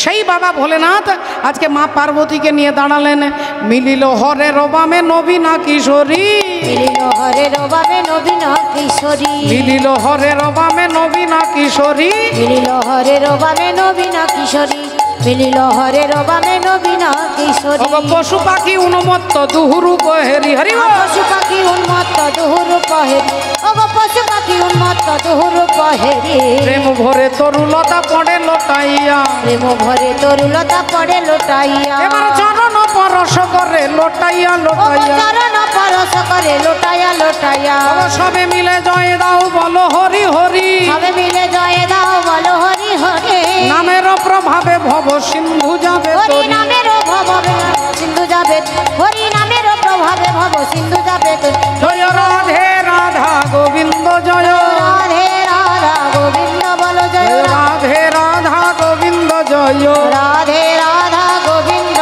সেই বাবা ভোলেনাথ আজকে মা পার্বতীকে নিয়ে দাঁড়ালেন। মিলিল হরে রবামে নবীনা কিশোরী, মিলিল হরে রবামে নবীনা কিশোরী, মিলিল হরে রবামে নবীনা কিশোরী, মিলিল হরে রবামে নবীনা কিশোরী, মিলিল হরে রবামে নবীনা কিশোরী। পশু পাখি উন্মত্ত দুহুরু কহেরি হরি বল। পশু পাখি উন্মত্ত দুহুরু কহেরি, ওগো পশু পাখি উন্মত্ত দুহুরু কহেরি। প্রেম ভরে তরুলতা পড়ে লোটাইয়া, প্রেম ভরে তরুলতা পড়ে লোটাইয়া। এবার চরণ পরশ করে লোটাইয়া ওগো লোটাইয়া। চরণ পরশ করে লোটাইয়া লোটাইয়া। সবে মিলে জয় দাও বলো হরি হরি, সবে মিলে জয় দাও বলো হরি হরি। নামের প্রভাবে ভব সিন্ধু যাবে হরি তরি। নামের প্রভাবে সিন্ধু যাবে, হরি নামের প্রভাবে ভব সিন্ধু যাবে তরি। জয় রাধে রাধা গোবিন্দ জয়, রাধে রাধা গোবিন্দ বলো জয় রাধে রাধা গোবিন্দ জয়। রাধে রাধা গোবিন্দ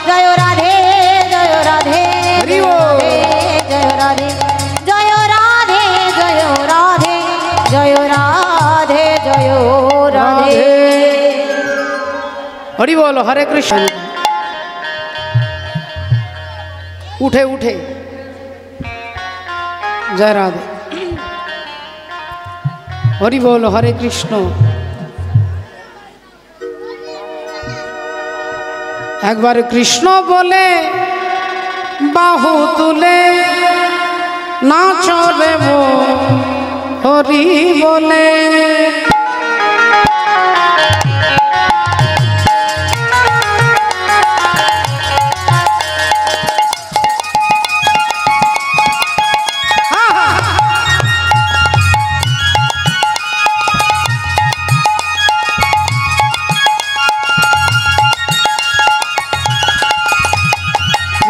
জয় রাধে জয় রাধে হরি বল। জয় রাধে জয় রাধে জয় রাধে জয় রাধে জয় রাধে। হরি বল। হরে কৃষ্ণ। উঠে উঠে জয় রাধে। হরি বল। হরে কৃষ্ণ। একবার কৃষ্ণ বলে বাহু তুলে নাচ দেব হরি বলে।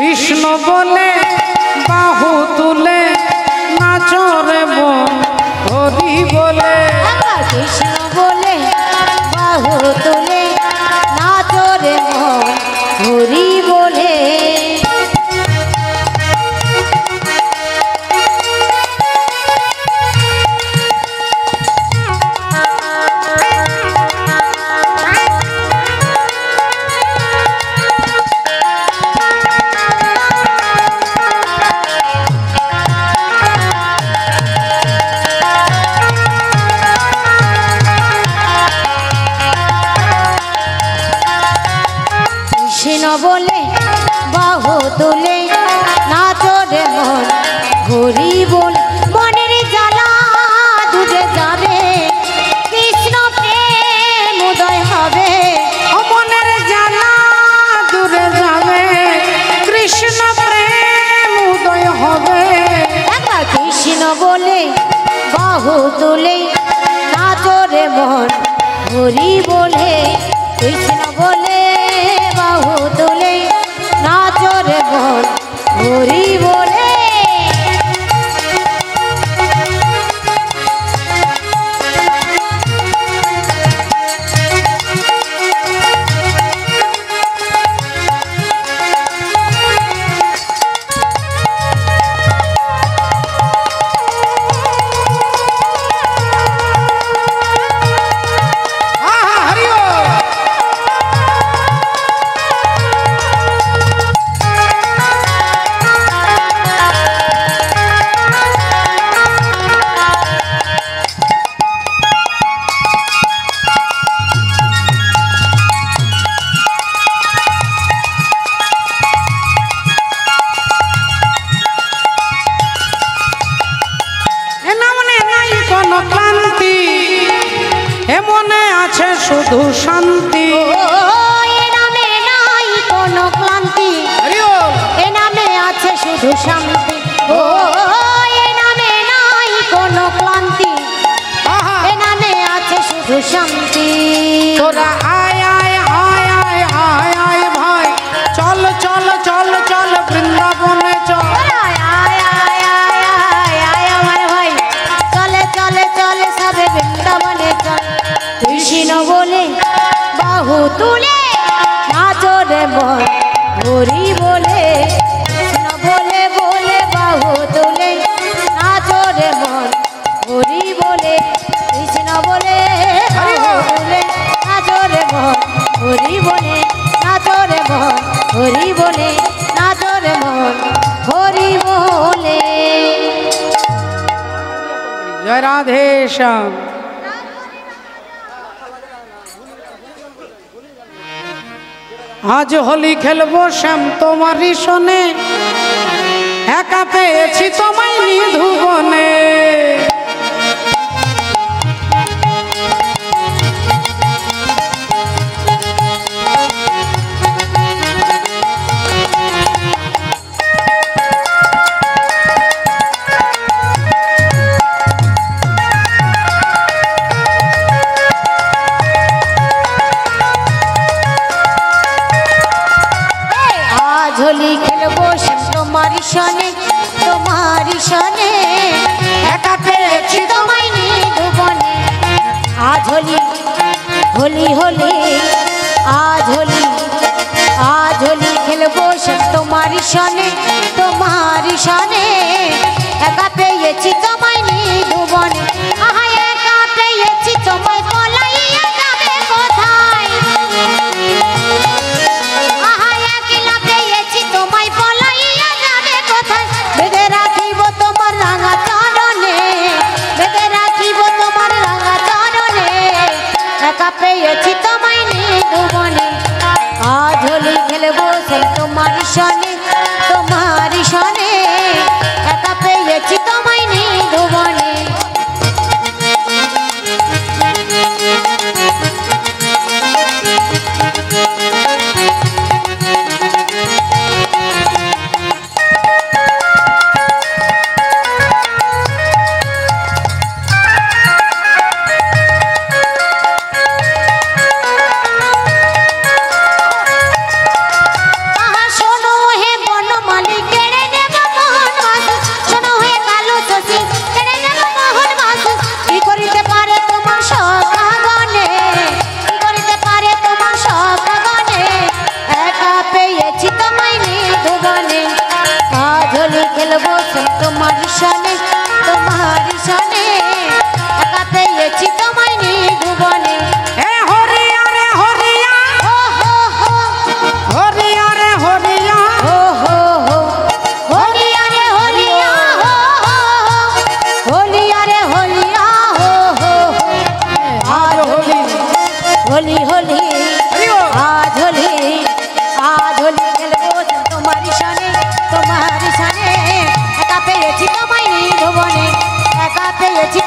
কৃষ্ণ বলে বাহু তুলে নাচ রে বোন হরি বলে। কৃষ্ণ বলে বাহু তুলে নাচ রে মন হরি বলে। কৃষ্ণ বলে বাহু তুলে নাচ রে মন হরি বলে। মনের জ্বালা দূরে যাবে, কৃষ্ণ প্রেম উদয় হবে। মনের জ্বালা দূরে যাবে, কৃষ্ণ প্রেম উদয় হবে। একবার কৃষ্ণ বলে বাহু তুলে নাচ রে মন হরি বলে। কৃষ্ণ বলে বাহু তুলে নাচ রে মন হরি বলে। হরি বল। ক্লান্তি, এ নামে আছে শুধু শান্তি। ও এ নামে নাই কোনো ক্লান্তি, এ নামে আছে শুধু শান্তি। তোরা আয় আয় আয় আয় আয় আয় ভাই, চল চল চল চল বৃন্দাবনে চল। আয় আয় আয় আয় আয় আয় আমার ভাই, চলে চলে চলে সবে বৃন্দাবনে চল। কৃষ্ণ বলে বাহু তুলে নাচো রে মন, হরি বলে কৃষ্ণ বলে বলে বাহু তুলে নাচো রে মন, হরি বলে কৃষ্ণ বলে বাহু তুলে নাচো রে মন, হরি বলে নাচো রে মন, হরি বলে নাচো রে মন, হরি বলে। জয় রাধে শ্যাম। আজ হোলি খেলবো শ্যাম তোমারই সনে, একা পেয়েছি তোমায় নিধুবনে। হোলি খেলবো শ্যাম তোমারি সনে, তোমারি সনে, একা পেয়েছি তোমায় নিধুবনে। আজ হোলি হোলি হোলি, আজ হোলি, আজ হোলি খেলবো শ্যাম তোমারি সনে, তোমারি সনে, একা পেয়েছি তোমায় নিধুবনে। আহা একা পেয়েছি তোমায়, পলাইয়া যাবে কোথায়? আহা একলা পেয়েছি তোমায়, পলাইয়া যাবে কোথায়? বেঁধে রাখিব তোমার রাঙা চরণে, বেঁধে রাখিব তোমার রাঙা চরণে, একা পেয়েছি তোমায় নিধুবনে। আজ হোলি খেলবো সেই তোমার সনে, তোমার সনে, একা পেয়েছি তোমায় নিধুবনে। খেলবো তোমার সনে, তোমার সনে, একা পেয়েছি তোমায় নিধুবনে। হে হরিয়া রে হরিয়া, হো হো হো, হরিয়া রে হরিয়া, হো হো হো, হরিয়া রে হরিয়া, হো হো হো, হরিয়া রে হরিয়া, হো হো হো। আজ হোলি হোলি হোলি, আজ হোলি, আজ হোলি খেলবো তোমার সনে, তোমার সনে, একা পেয়েছি তোমায় নিধুবনে, একা পেয়েছি।